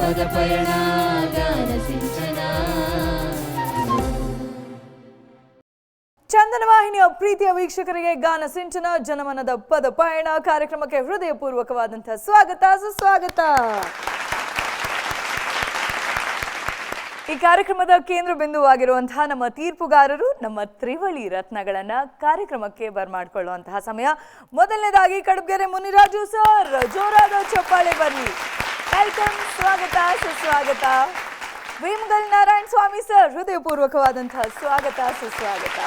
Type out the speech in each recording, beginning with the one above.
ಪದಪಯಣ ಗಾನ ಸಿಂಚನ. ಚಂದನ ವಾಹಿನಿಯ ಪ್ರೀತಿಯ ವೀಕ್ಷಕರಿಗೆ ಗಾನ ಸಿಂಚನ ಜನಮನದ ಪದ ಪಯಣ ಕಾರ್ಯಕ್ರಮಕ್ಕೆ ಹೃದಯಪೂರ್ವಕವಾದಂತಹ ಸ್ವಾಗತ ಸುಸ್ವಾಗತ. ಈ ಕಾರ್ಯಕ್ರಮದ ಕೇಂದ್ರ ಬಿಂದುವಾಗಿರುವಂತಹ ನಮ್ಮ ತೀರ್ಪುಗಾರರು ನಮ್ಮ ತ್ರಿವಳಿ ರತ್ನಗಳನ್ನ ಕಾರ್ಯಕ್ರಮಕ್ಕೆ ಬರ್ಮಾಡ್ಕೊಳ್ಳುವಂತಹ ಸಮಯ. ಮೊದಲನೇದಾಗಿ ಕಡಬಗೆರೆ ಮುನಿರಾಜು ಸರ್, ಜೋರಾದ ಚಪ್ಪಾಳೆ ಬರಲಿ. ವೆಲ್ಕಮ್, ಸ್ವಾಗತ ಸುಸ್ವಾಗತ. ವೇಮಗಲ್ ನಾರಾಯಣ ಸ್ವಾಮಿ ಸರ್, ಹೃದಯಪೂರ್ವಕವಾದಂತಹ ಸ್ವಾಗತ ಸುಸ್ವಾಗತ.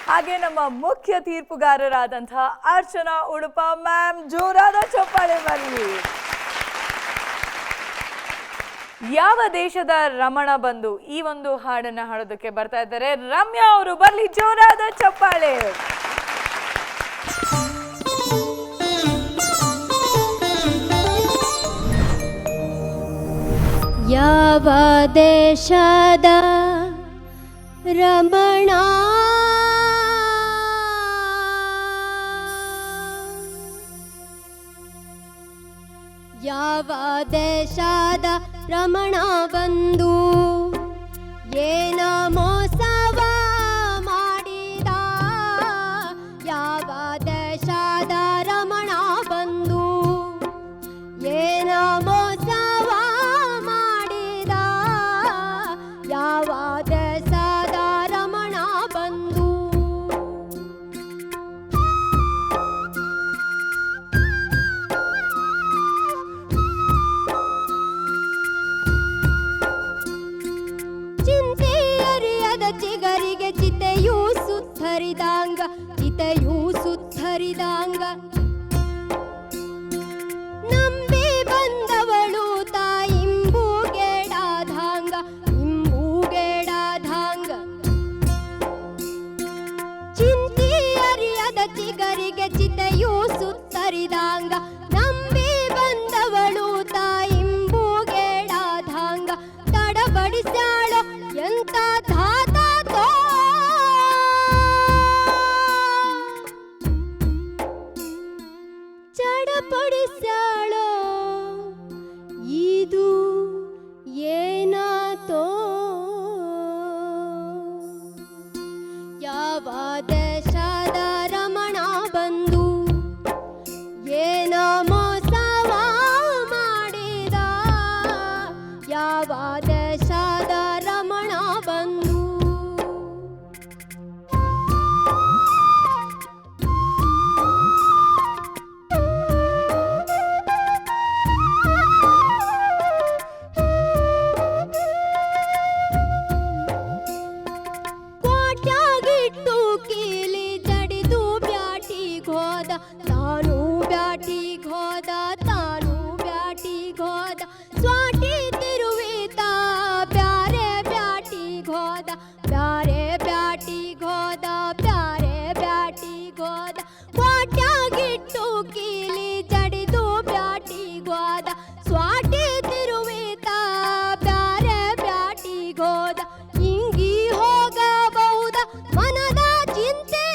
ಹಾಗೆ ನಮ್ಮ ಮುಖ್ಯ ತೀರ್ಪುಗಾರರಾದಂತಹ ಅರ್ಚನಾ ಉಡುಪ ಮ್ಯಾಮ್, ಜೋರಾದ ಚಪ್ಪಾಳೆ ಬರಲಿ. ಯಾವ ದೇಶದ ರಮಣ ಬಂದು ಈ ಒಂದು ಹಾಡನ್ನ ಹಾಡೋದಕ್ಕೆ ಬರ್ತಾ ಇದ್ದಾರೆ. ರಮ್ಯಾ ಅವರು ಬರ್ಲಿ, ಜೋರಾದ ಚಪ್ಪಾಳೆ. ಯಾವ ದೇಶದ ರಮಣ ಯಾವ ದೇಶದ ರಮಣ ಬಂದು ಏನ ಮೋಸವ ಮಾಡಿದ. ಯಾವ ದೇಶದ ರಮಣ ಬಂದು ಏನ ಮೋಸವ ಮಾಡಿದ. ಯಾವ ದೇಶದ ರಮಣ ಬಂದು ಚಿಗರಿಗೆ ಚಿತೆಯೂ ಸುತ್ತರಿದಾಂಗ, ಚಿತೆಯೂ ಸುತ್ತರಿದಾಂಗ. ನಂಬಿ ಬಂದವಳು ತಾಯಿಂಬೂಗೇಡಾಧಾಂಗ, ಇಂಬೂಗೇಡಾಧಾಂಗ. ಚಿಂತಿ ಅರಿಯದ ಚಿಗರಿಗೆ ಚಿತೆಯೂ ಸುತ್ತರಿದಾಂಗ. ನಂಬಿ ಬಂದವಳು ತಾಯಿಂಬೂಗೇಡಾಧಾಂಗ. ತಡಬಡಿಸ್ಯಾಳೋ ಎಂತ ಧಾತಾತೋ, ಚಡಪಡಿಸ್ಯಾಳೋ ಇದು ಏನಾತೋ. ಯಾವ ದೇಶದ ರಮಣ ಬಂದು ಏನ ಮೋಸವ ಮಾಡಿದ. ಯಾವ ದೇಶದ ರಮಣ ಬಂದು ಕೋಟ್ಯಾಗಿಟ್ಟು ಕೀಲಿ ಜಡಿದು ಬ್ಯಾಟಿಗೋದ, ತಾನು ಬ್ಯಾಟಿಗೋದ, ತಾನು ಬ್ಯಾಟಿಗೋದ. ಸ್ವಾಟಿ ತಿರುವಿತ ಪ್ಯಾರೆ ಬ್ಯಾಟಿಗೋದ, ಪ್ಯಾರೆ ಬ್ಯಾಟಿಗೋದ, ಪ್ಯಾರೆ ಬ್ಯಾಟಿಗೋದ. ಕೋಟ್ಯಾಗಿಟ್ಟು ಕೀಲಿ ಜಡಿದು ಬ್ಯಾಟಿಗೋದ, ಸ್ವಾಟಿ ತಿರುವಿತ ಪ್ಯಾರೆ ಬ್ಯಾಟಿಗೋದ. ಹಿಂಗಿ ಹೋಗಬಹುದ ಮನದ ಚಿಂತೆ,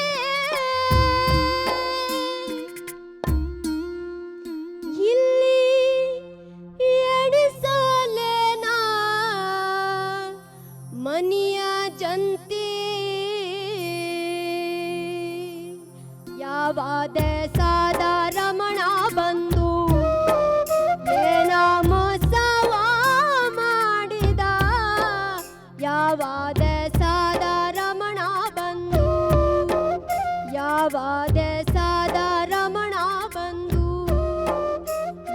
ಇಲ್ಲಿ ಎಣಿಸಲೇನಾ ಮನಿಯ ಜಂತಿ. ಯಾವ ದೇಶದ ರಮಣ ಬಂದು ಏನ ಮೋಸವ ಮಾಡಿದ. ಯಾವ ದೇಶದ ರಮಣ ಬಂದು, ಯಾವ ದೇಶದ ರಮಣ ಬಂದು,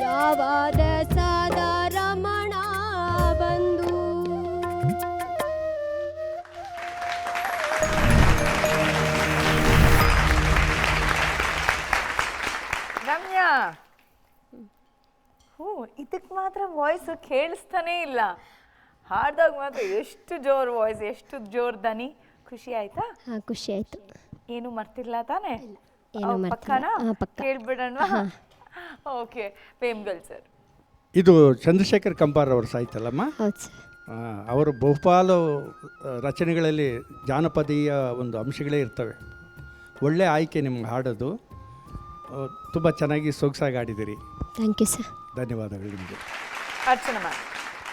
ಯಾವ ದೇಶದ ರಮಣ ಬಂದು. ರಮ್ಯಾ, ಇದಕ್ಕೆ ಮಾತ್ರ ವಾಯ್ಸ್ ಕೇಳಿಸ್ತಾನೆ ಇಲ್ಲ. ಹಾಡ್ದಾಗ ಮಾತ್ರ ಎಷ್ಟು ಜೋರ್ ವಾಯ್ಸ್, ಎಷ್ಟು ಜೋರ್ ದನಿ. ಖುಷಿ ಆಯ್ತಾ? ಖುಷಿ ಆಯ್ತು. ಏನು ಮರ್ತಿಲ್ಲ ತಾನೆ? ಪಕ್ಕನಾ? ಕೇಳ್ಬಿಡೋಣ. Okay, Vemagal sir. ಇದು ಚಂದ್ರಶೇಖರ್ ಕಂಬಾರ್ ಅವ್ರ ಸಾಹಿತ್ಯಲ್ಲಮ್ಮ. ಹೌದು ಸರ್. ಅವರು ಬಹುಪಾಲು ರಚನೆಗಳಲ್ಲಿ ಜಾನಪದೀಯ ಒಂದು ಅಂಶಗಳೇ ಇರ್ತವೆ. ಒಳ್ಳೆ ಆಯ್ಕೆ ನಿಮ್ಗೆ ಹಾಡೋದು. ತುಂಬ ಚೆನ್ನಾಗಿ ಸೊಗಸಾಗಿ ಆಡಿದ್ದೀರಿ. Thank you sir. ಧನ್ಯವಾದಗಳು ನಿಮಗೆ. ಅರ್ಚನಾ ಮ್ಯಾಮ್.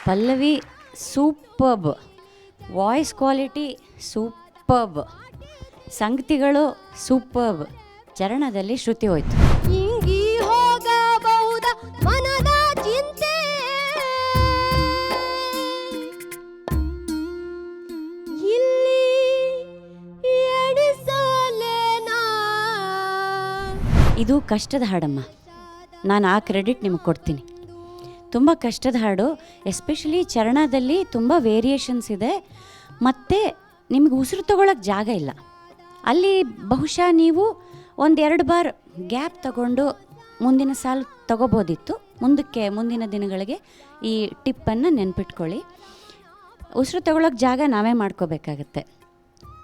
ಪಲ್ಲವಿ ಸೂಪರ್ಬ್, ವಾಯ್ಸ್ ಕ್ವಾಲಿಟಿ ಸೂಪರ್ಬ್, ಸಂಗತಿಗಳು ಸೂಪರ್ಬ್, ಚರಣದಲ್ಲಿ ಶ್ರುತಿ ಹೋಯ್ತು. ಇಂಗಿ ಹೋಗಬಹುದ ಮನದ ಚಿಂತೆ, ಇಲ್ಲಿ ಎಣಿಸಲೇನಾ. ಇದು ಕಷ್ಟದ ಹಾಡಮ್ಮ, ನಾನು ಆ ಕ್ರೆಡಿಟ್ ನಿಮಗೆ ಕೊಡ್ತೀನಿ. ತುಂಬ ಕಷ್ಟದ ಹಾಡು, ಎಸ್ಪೆಷಲಿ ಚರಣದಲ್ಲಿ ತುಂಬ ವೇರಿಯೇಷನ್ಸ್ ಇದೆ, ಮತ್ತು ನಿಮಗೆ ಉಸಿರು ತಗೊಳ್ಳೋಕ್ಕೆ ಜಾಗ ಇಲ್ಲ. ಅಲ್ಲಿ ಬಹುಶಃ ನೀವು ಒಂದೆರಡು ಬಾರ್ ಗ್ಯಾಪ್ ತಗೊಂಡು ಮುಂದಿನ ಸಾಲು ತಗೋಬೋದಿತ್ತು. ಮುಂದಿನ ದಿನಗಳಿಗೆ ಈ ಟಿಪ್ಪನ್ನು ನೆನ್ಪಿಟ್ಕೊಳ್ಳಿ. ಉಸಿರು ತಗೊಳ್ಳೋಕ್ಕೆ ಜಾಗ ನಾವೇ ಮಾಡ್ಕೋಬೇಕಾಗತ್ತೆ.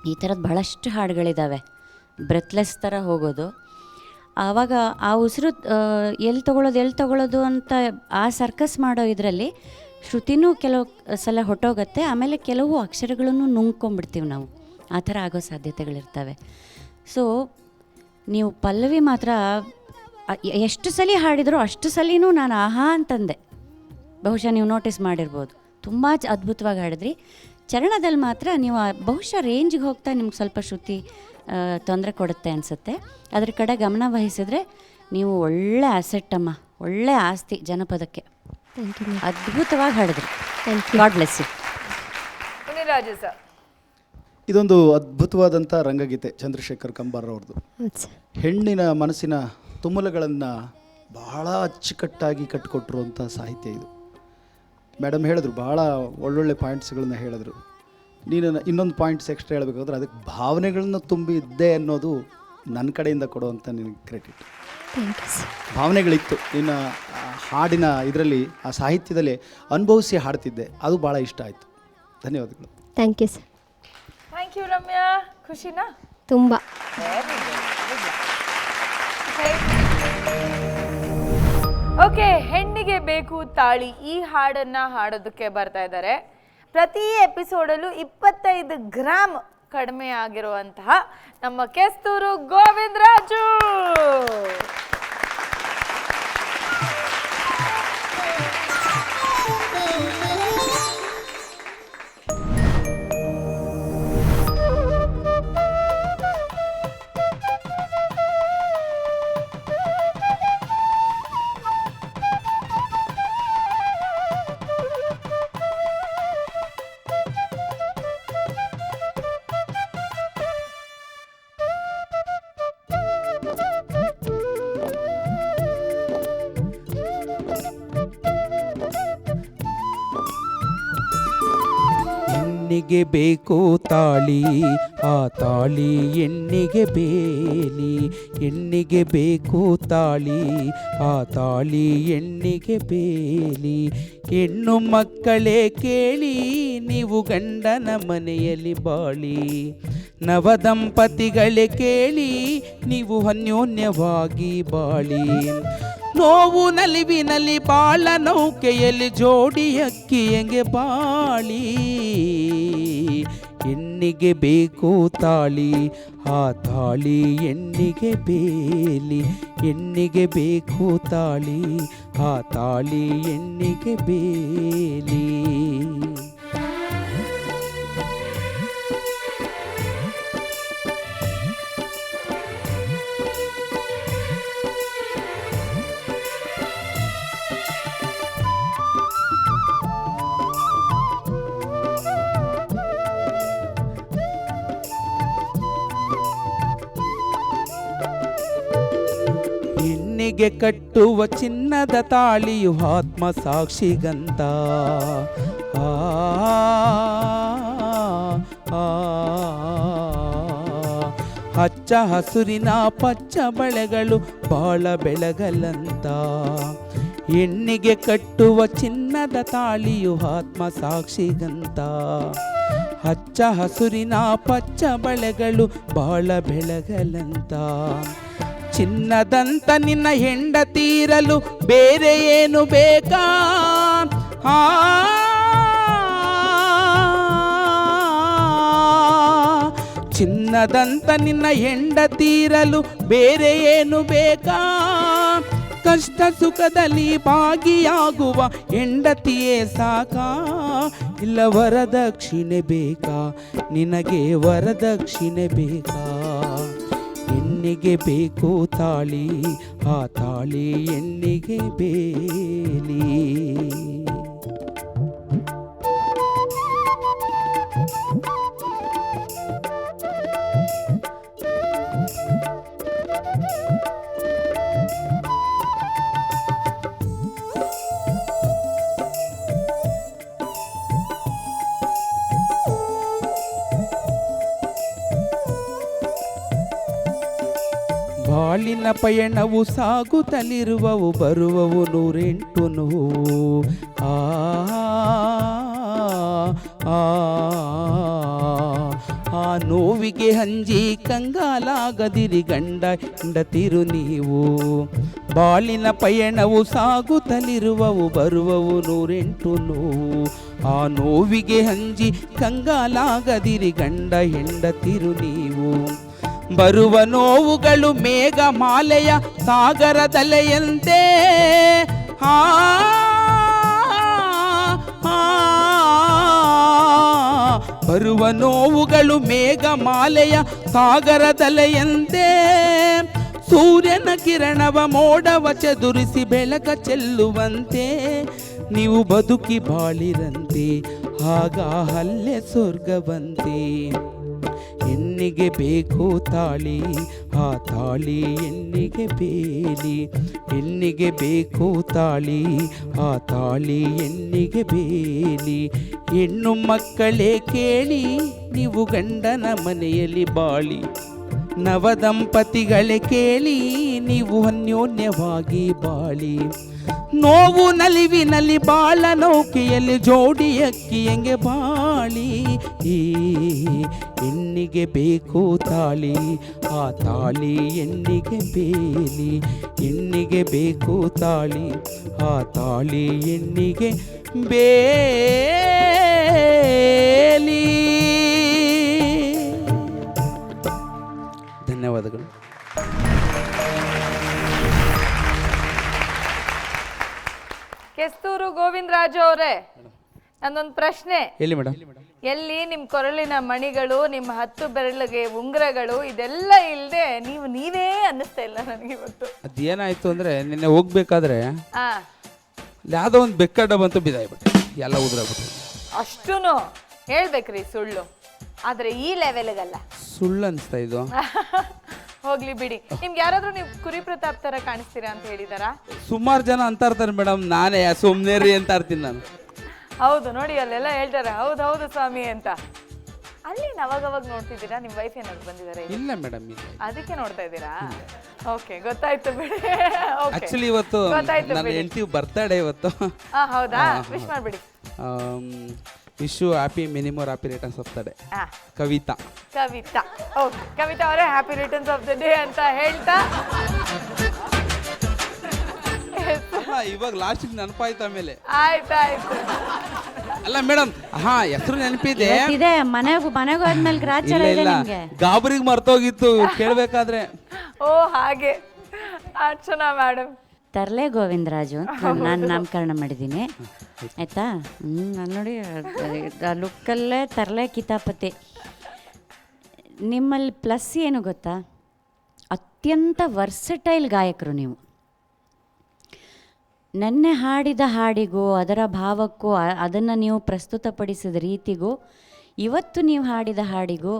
ಈ ಥರದ್ದು ಬಹಳಷ್ಟು ಹಾಡುಗಳಿದ್ದಾವೆ, ಬ್ರೆತ್ಲೆಸ್ ಥರ ಹೋಗೋದು. ಆವಾಗ ಆ ಉಸಿರು ಎಲ್ಲಿ ತಗೊಳ್ಳೋದು ಅಂತ ಆ ಸರ್ಕಸ್ ಮಾಡೋ ಇದರಲ್ಲಿ ಶ್ರುತಿನೂ ಕೆಲವು ಸಲ ಹೊಟ್ಟೋಗುತ್ತೆ. ಆಮೇಲೆ ಕೆಲವು ಅಕ್ಷರಗಳನ್ನು ನುಂಗ್ಕೊಂಡ್ಬಿಡ್ತೀವಿ ನಾವು, ಆ ಥರ ಆಗೋ ಸಾಧ್ಯತೆಗಳಿರ್ತವೆ. ಸೊ ನೀವು ಪಲ್ಲವಿ ಮಾತ್ರ ಎಷ್ಟು ಸಲ ಹಾಡಿದರೂ ಅಷ್ಟು ಸಲಿನೂ ನಾನು ಆಹಾ ಅಂತಂದೆ. ಬಹುಶಃ ನೀವು ನೋಟಿಸ್ ಮಾಡಿರ್ಬೋದು, ತುಂಬ ಅದ್ಭುತವಾಗಿ ಹಾಡಿದ್ರಿ. ಚರಣದಲ್ಲಿ ಮಾತ್ರ ನೀವು ಬಹುಶಃ ರೇಂಜಿಗೆ ಹೋಗ್ತಾ ನಿಮ್ಗೆ ಸ್ವಲ್ಪ ಶ್ರುತಿ ತೊಂದರೆ ಕೊಡುತ್ತೆ ಅನಿಸುತ್ತೆ. ಅದ್ರ ಕಡೆ ಗಮನ ವಹಿಸಿದ್ರೆ ನೀವು ಒಳ್ಳೆ ಅಸೆಟ್ ಅಮ್ಮ, ಒಳ್ಳೆ ಆಸ್ತಿ ಜನಪದಕ್ಕೆ. Thank you. ಅದ್ಭುತವಾಗಿ ಹಾಡಿದ್ರಿ. Thank you. God bless you. Muniraju sir. ಇದೊಂದು ಅದ್ಭುತವಾದಂಥ ರಂಗಗೀತೆ ಚಂದ್ರಶೇಖರ್ ಕಂಬಾರ್ ಅವ್ರದ್ದು. ಹೌದು ಸರ್. ಹೆಣ್ಣಿನ ಮನಸ್ಸಿನ ತುಮುಲಗಳನ್ನು ಬಹಳ ಅಚ್ಚುಕಟ್ಟಾಗಿ ಕಟ್ಟಿಕೊಟ್ಟಿರುವಂಥ ಸಾಹಿತ್ಯ ಇದು. ಮೇಡಮ್ ಹೇಳಿದ್ರು, ಭಾಳ ಒಳ್ಳೊಳ್ಳೆ ಪಾಯಿಂಟ್ಸ್ಗಳನ್ನ ಹೇಳಿದ್ರು. ನೀನು ಇನ್ನೊಂದು ಪಾಯಿಂಟ್ಸ್ ಎಕ್ಸ್ಟ್ರಾ ಹೇಳಬೇಕಾದ್ರೆ ಅದಕ್ಕೆ ಭಾವನೆಗಳನ್ನ ತುಂಬಿದ್ದೆ ಅನ್ನೋದು ನನ್ನ ಕಡೆಯಿಂದ ಕೊಡುವಂಥ ನಿನಗೆ ಕ್ರೆಡಿಟ್. Thank you sir. ಭಾವನೆಗಳಿತ್ತು ನಿನ್ನ ಹಾಡಿನ ಇದರಲ್ಲಿ, ಆ ಸಾಹಿತ್ಯದಲ್ಲಿ ಅನುಭವಿಸಿ ಹಾಡ್ತಿದ್ದೆ, ಅದು ಭಾಳ ಇಷ್ಟ ಆಯಿತು. ಧನ್ಯವಾದಗಳು. Thank you sir. Thank you Ramya. ಖುಷಿನಾ? ತುಂಬ. ಓಕೆ, ಹೆಣ್ಣಿಗೆ ಬೇಕು ತಾಳಿ ಈ ಹಾಡನ್ನ ಹಾಡೋದಕ್ಕೆ ಬರ್ತಾ ಇದ್ದಾರೆ. ಪ್ರತಿ ಎಪಿಸೋಡಲ್ಲೂ 25 ಗ್ರಾಮ್ ಕಡಿಮೆ ಆಗಿರುವಂತಹ ನಮ್ಮ ಕೆಸ್ತೂರು ಗೋವಿಂದರಾಜು. ಹೆಣ್ಣಿಗೆ ಬೇಕು ತಾಳಿ, ಆ ತಾಳಿ ಹೆಣ್ಣಿಗೆ ಬೇಲಿ. ಹೆಣ್ಣಿಗೆ ಬೇಕು ತಾಳಿ, ಆ ತಾಳಿ ಹೆಣ್ಣಿಗೆ ಬೇಲಿ. ಹೆಣ್ಣು ಮಕ್ಕಳೇ ಕೇಳಿ, ನೀವು ಗಂಡನ ಮನೆಯಲ್ಲಿ ಬಾಳಿ. ನವದಂಪತಿಗಳೇ ಕೇಳಿ, ನೀವು ಅನ್ಯೋನ್ಯವಾಗಿ ಬಾಳಿ. ನೋವು ನಲಿವಿನಲ್ಲಿ ಬಾಳ ನೌಕೆಯಲ್ಲಿ ಜೋಡಿ ಅಕ್ಕಿಯಂಗೆ ಬಾಳಿ. ಹೆಣ್ಣಿಗೆ ಬೇಕು ತಾಳಿ, ಆ ತಾಳಿ ಹೆಣ್ಣಿಗೆ ಬೇಲಿ. ಹೆಣ್ಣಿಗೆ ಬೇಕು ತಾಳಿ, ಆ ತಾಳಿ ಹೆಣ್ಣಿಗೆ ಬೇಲಿ. ಹೆಣ್ಣಿಗೆ ಕಟ್ಟುವ ಚಿನ್ನದ ತಾಳಿಯು ಆತ್ಮ ಸಾಕ್ಷಿಗಂತ. ಹಚ್ಚ ಹಸುರಿನ ಪಚ್ಚ ಬಳೆಗಳು ಬಾಳ ಬೆಳಗಲಂತ. ಹೆಣ್ಣಿಗೆ ಕಟ್ಟುವ ಚಿನ್ನದ ತಾಳಿಯು ಆತ್ಮ ಸಾಕ್ಷಿಗಂತ. ಹಚ್ಚ ಹಸುರಿನ ಪಚ್ಚ ಬಳೆಗಳು ಬಾಳ ಬೆಳಗಲಂತ. ಚಿನ್ನದಂತ ನಿನ್ನ ಹೆಂಡತೀರಲು ಬೇರೆ ಏನು ಬೇಕಾ? ಚಿನ್ನದಂತ ನಿನ್ನ ಹೆಂಡತೀರಲು ಬೇರೆ ಏನು ಬೇಕಾ? ಕಷ್ಟ ಸುಖದಲ್ಲಿ ಭಾಗಿಯಾಗುವ ಹೆಂಡತಿಯೇ ಸಾಕ, ಇಲ್ಲ ವರದಕ್ಷಿಣೆ ಬೇಕಾ ನಿನಗೆ ವರದಕ್ಷಿಣೆ ಬೇಕಾ? ಹೆಣ್ಣಿಗೆ ಬೇಕು ತಾಳಿ, ಆ ತಾಳಿ ಹೆಣ್ಣಿಗೆ ಬೇಲಿ. ಬಾಳಿನ ಪಯಣವು ಸಾಗುತ್ತಲಿರುವವು, ಬರುವವು 108 ನೋವು. ಆ ನೋವಿಗೆ ಹಂಜಿ ಕಂಗಾಲಾಗದಿರಿ ಗಂಡ ಹೆಂಡತಿರು ನೀವು. ಬಾಳಿನ ಪಯಣವು ಸಾಗುತ್ತಲಿರುವವು, ಬರುವವು 108 ನೋವು. ಆ ನೋವಿಗೆ ಹಂಜಿ ಕಂಗಾಲಾಗದಿರಿ ಗಂಡ ಹೆಂಡತಿರು ನೀವು. ಬರುವ ನೋವುಗಳು ಮೇಘ ಮಾಲೆಯ ಸಾಗರದಲೆಯಂತೆ, ಬರುವ ನೋವುಗಳು ಮೇಘ ಮಾಲೆಯ ಸಾಗರದಲೆಯಂತೆ. ಸೂರ್ಯನ ಕಿರಣವ ಮೋಡವ ಚದುರಿಸಿ ಬೆಳಕ ಚೆಲ್ಲುವಂತೆ, ನೀವು ಬದುಕಿ ಬಾಳಿರಂತೆ ಆಗ ಅಲ್ಲೇ ಸ್ವರ್ಗವಂತೆ. ಹೆಣ್ಣಿಗೆ ಬೇಕು ತಾಳಿ, ಆ ತಾಳಿ ಹೆಣ್ಣಿಗೆ ಬೇಲಿ. ಹೆಣ್ಣಿಗೆ ಬೇಕು ತಾಳಿ, ಆ ತಾಳಿ ಹೆಣ್ಣಿಗೆ ಬೇಲಿ. ಹೆಣ್ಣು ಮಕ್ಕಳೇ ಕೇಳಿ, ನೀವು ಗಂಡನ ಮನೆಯಲ್ಲಿ ಬಾಳಿ. ನವದಂಪತಿಗಳೇ ಕೇಳಿ, ನೀವು ಅನ್ಯೋನ್ಯವಾಗಿ ಬಾಳಿ. ನೋವು ನಲಿವಿನಲ್ಲಿ ಬಾಳ ನೌಕೆಯಲ್ಲಿ ಜೋಡಿ ಅಕ್ಕಿಯಂಗೆ ಬಾಳಿ. ಈ ಹೆಣ್ಣಿಗೆ ಬೇಕು ತಾಳಿ, ಆ ತಾಳಿ ಹೆಣ್ಣಿಗೆ ಬೇಲಿ. ಹೆಣ್ಣಿಗೆ ಬೇಕು ತಾಳಿ, ಆ ತಾಳಿ ಹೆಣ್ಣಿಗೆ ಬೇಲಿ. ಧನ್ಯವಾದಗಳು. ಕೆಸ್ತೂರು ಗೋವಿಂದರಾಜು ಅವರೇ, ನಂದೊಂದು ಪ್ರಶ್ನೆ. ಹೇಳಿ ಮೇಡಮ್. ಎಲ್ಲಿ ನಿಮ್ಮ ಕೊರಳಿನ ಮಣಿಗಳು, ನಿಮ್ಮ 10 ಬೆರಳಿಗೆ ಉಂಗುರಗಳು, ಇದೆಲ್ಲ ಇಲ್ಲದೆ ನೀವೇ ಅನ್ನಿಸ್ತಾ ಇಲ್ಲ ನನಗೆ ಇವತ್ತು. ಅದೇನಾಯ್ತು ಅಂದ್ರೆ ನಿನ್ನೆ ಹೋಗ್ಬೇಕಾದ್ರೆ ಆ ಯಾವುದೋ ಒಂದು ಬೆಕ್ಕಡ್ಡ ಬಂತು, ಬಿದ್ದಾಯ್ಬಿಟ್ಟು ಎಲ್ಲ ಉದುರಾಗ್ಬಿಟ್ಟು. ಅಷ್ಟೂನು ಹೇಳ್ಬೇಕ್ರಿ ಸುಳ್ಳು, ಆದ್ರೆ ಈ ಲೆವೆಲ್ಗಲ್ಲ. ಸುಳ್ಳು ಅನಿಸ್ತಾ ಇದು. ಹೋಗ್ಲಿ ಬಿಡಿ. ನಿಮ್ಗೆ ಯಾರಾದ್ರೂ ನೀವು ಕುರಿ ಪ್ರತಾಪ್ ತರ ಕಾಣಿಸ್ತೀರಾ ಅಂತ ಹೇಳಿದಾರಾ? ಸುಮಾರು ಜನ ಅಂತ ಇರ್ತಾರೆ ಮೇಡಮ್, ನಾನೇ ಸುಮ್ನೇರಿ ಅಂತ ಇರ್ತೀನಿ ನಾನು. ಹೌದು ನೋಡಿ, ಅಲ್ಲೆಲ್ಲ ಹೇಳ್ತಾರೆ ಹೌದು ಸ್ವಾಮಿ ಅಂತ. ಅಲ್ಲಿ ಅವಾಗವಾಗ ನೋಡ್ತಿದ್ದೀರಾ? ನಿಮ್ಮ ವೈಫ್ ಏನಾದ್ರು ಬಂದಿದ್ದಾರೆ? ಇಲ್ಲ ಮೇಡಮ್, ಇಲ್ಲ. ಅದಕ್ಕೆ ನೋಡ್ತಾ ಇದ್ದೀರಾ? ಓಕೆ, ಗೊತ್ತಾಯ್ತು ಬಿಡಿ. ಆಕ್ಚುಲಿ ಇವತ್ತು ನನ್ನ ಹೆಂಡತಿ ಬರ್ತಡೇ ಇವತ್ತು. ಹೌದಾ? ವಿಶ್ ಮಾಡ್ಬಿಡಿ. Wish you happy many more happy returns of the day. Kavita. Okay, Kavita ಅವರೇ happy returns of the day ಅಂತ ಹೇಳ್ತಾ ಇವಾಗ ಲಾಸ್ಟಿಗೆ ನೆನಪಾಯ್ತು. ಆಮೇಲೆ ಆಯ್ತಾಯ್ತು. ಅಲ್ಲ ಮೇಡಮ್, ಹೆಸರು ನೆನಪಿದೆ, ಮನೆಗೂ ಆದ್ಮೇಲೆ ಗ್ರಾಚಾರ ಇದೆ ನಿಮ್ಗೆ. ಗಾಬರಿಗೆ ಮರ್ತೋಗಿತ್ತು ಕೇಳ್ಬೇಕಾದ್ರೆ. ಓ ಹಾಗೆ, ಅರ್ಚನಾ ಮೇಡಮ್. ತರ್ಲೆ ಗೋವಿಂದರಾಜು ನಾನು ನಾಮಕರಣ ಮಾಡಿದ್ದೀನಿ, ಆಯ್ತಾ? ನಾನು ನೋಡಿ ಲುಕ್ಕಲ್ಲೇ ತರ್ಲೆ ಕಿತಾಪತಿ. ನಿಮ್ಮಲ್ಲಿ ಪ್ಲಸ್ ಏನು ಗೊತ್ತಾ? ಅತ್ಯಂತ ವರ್ಸಟೈಲ್ ಗಾಯಕರು ನೀವು. ನೆನ್ನೆ ಹಾಡಿದ ಹಾಡಿಗೂ ಅದರ ಭಾವಕ್ಕೂ ಅದನ್ನು ನೀವು ಪ್ರಸ್ತುತಪಡಿಸಿದ ರೀತಿಗೂ ಇವತ್ತು ನೀವು ಹಾಡಿದ ಹಾಡಿಗೂ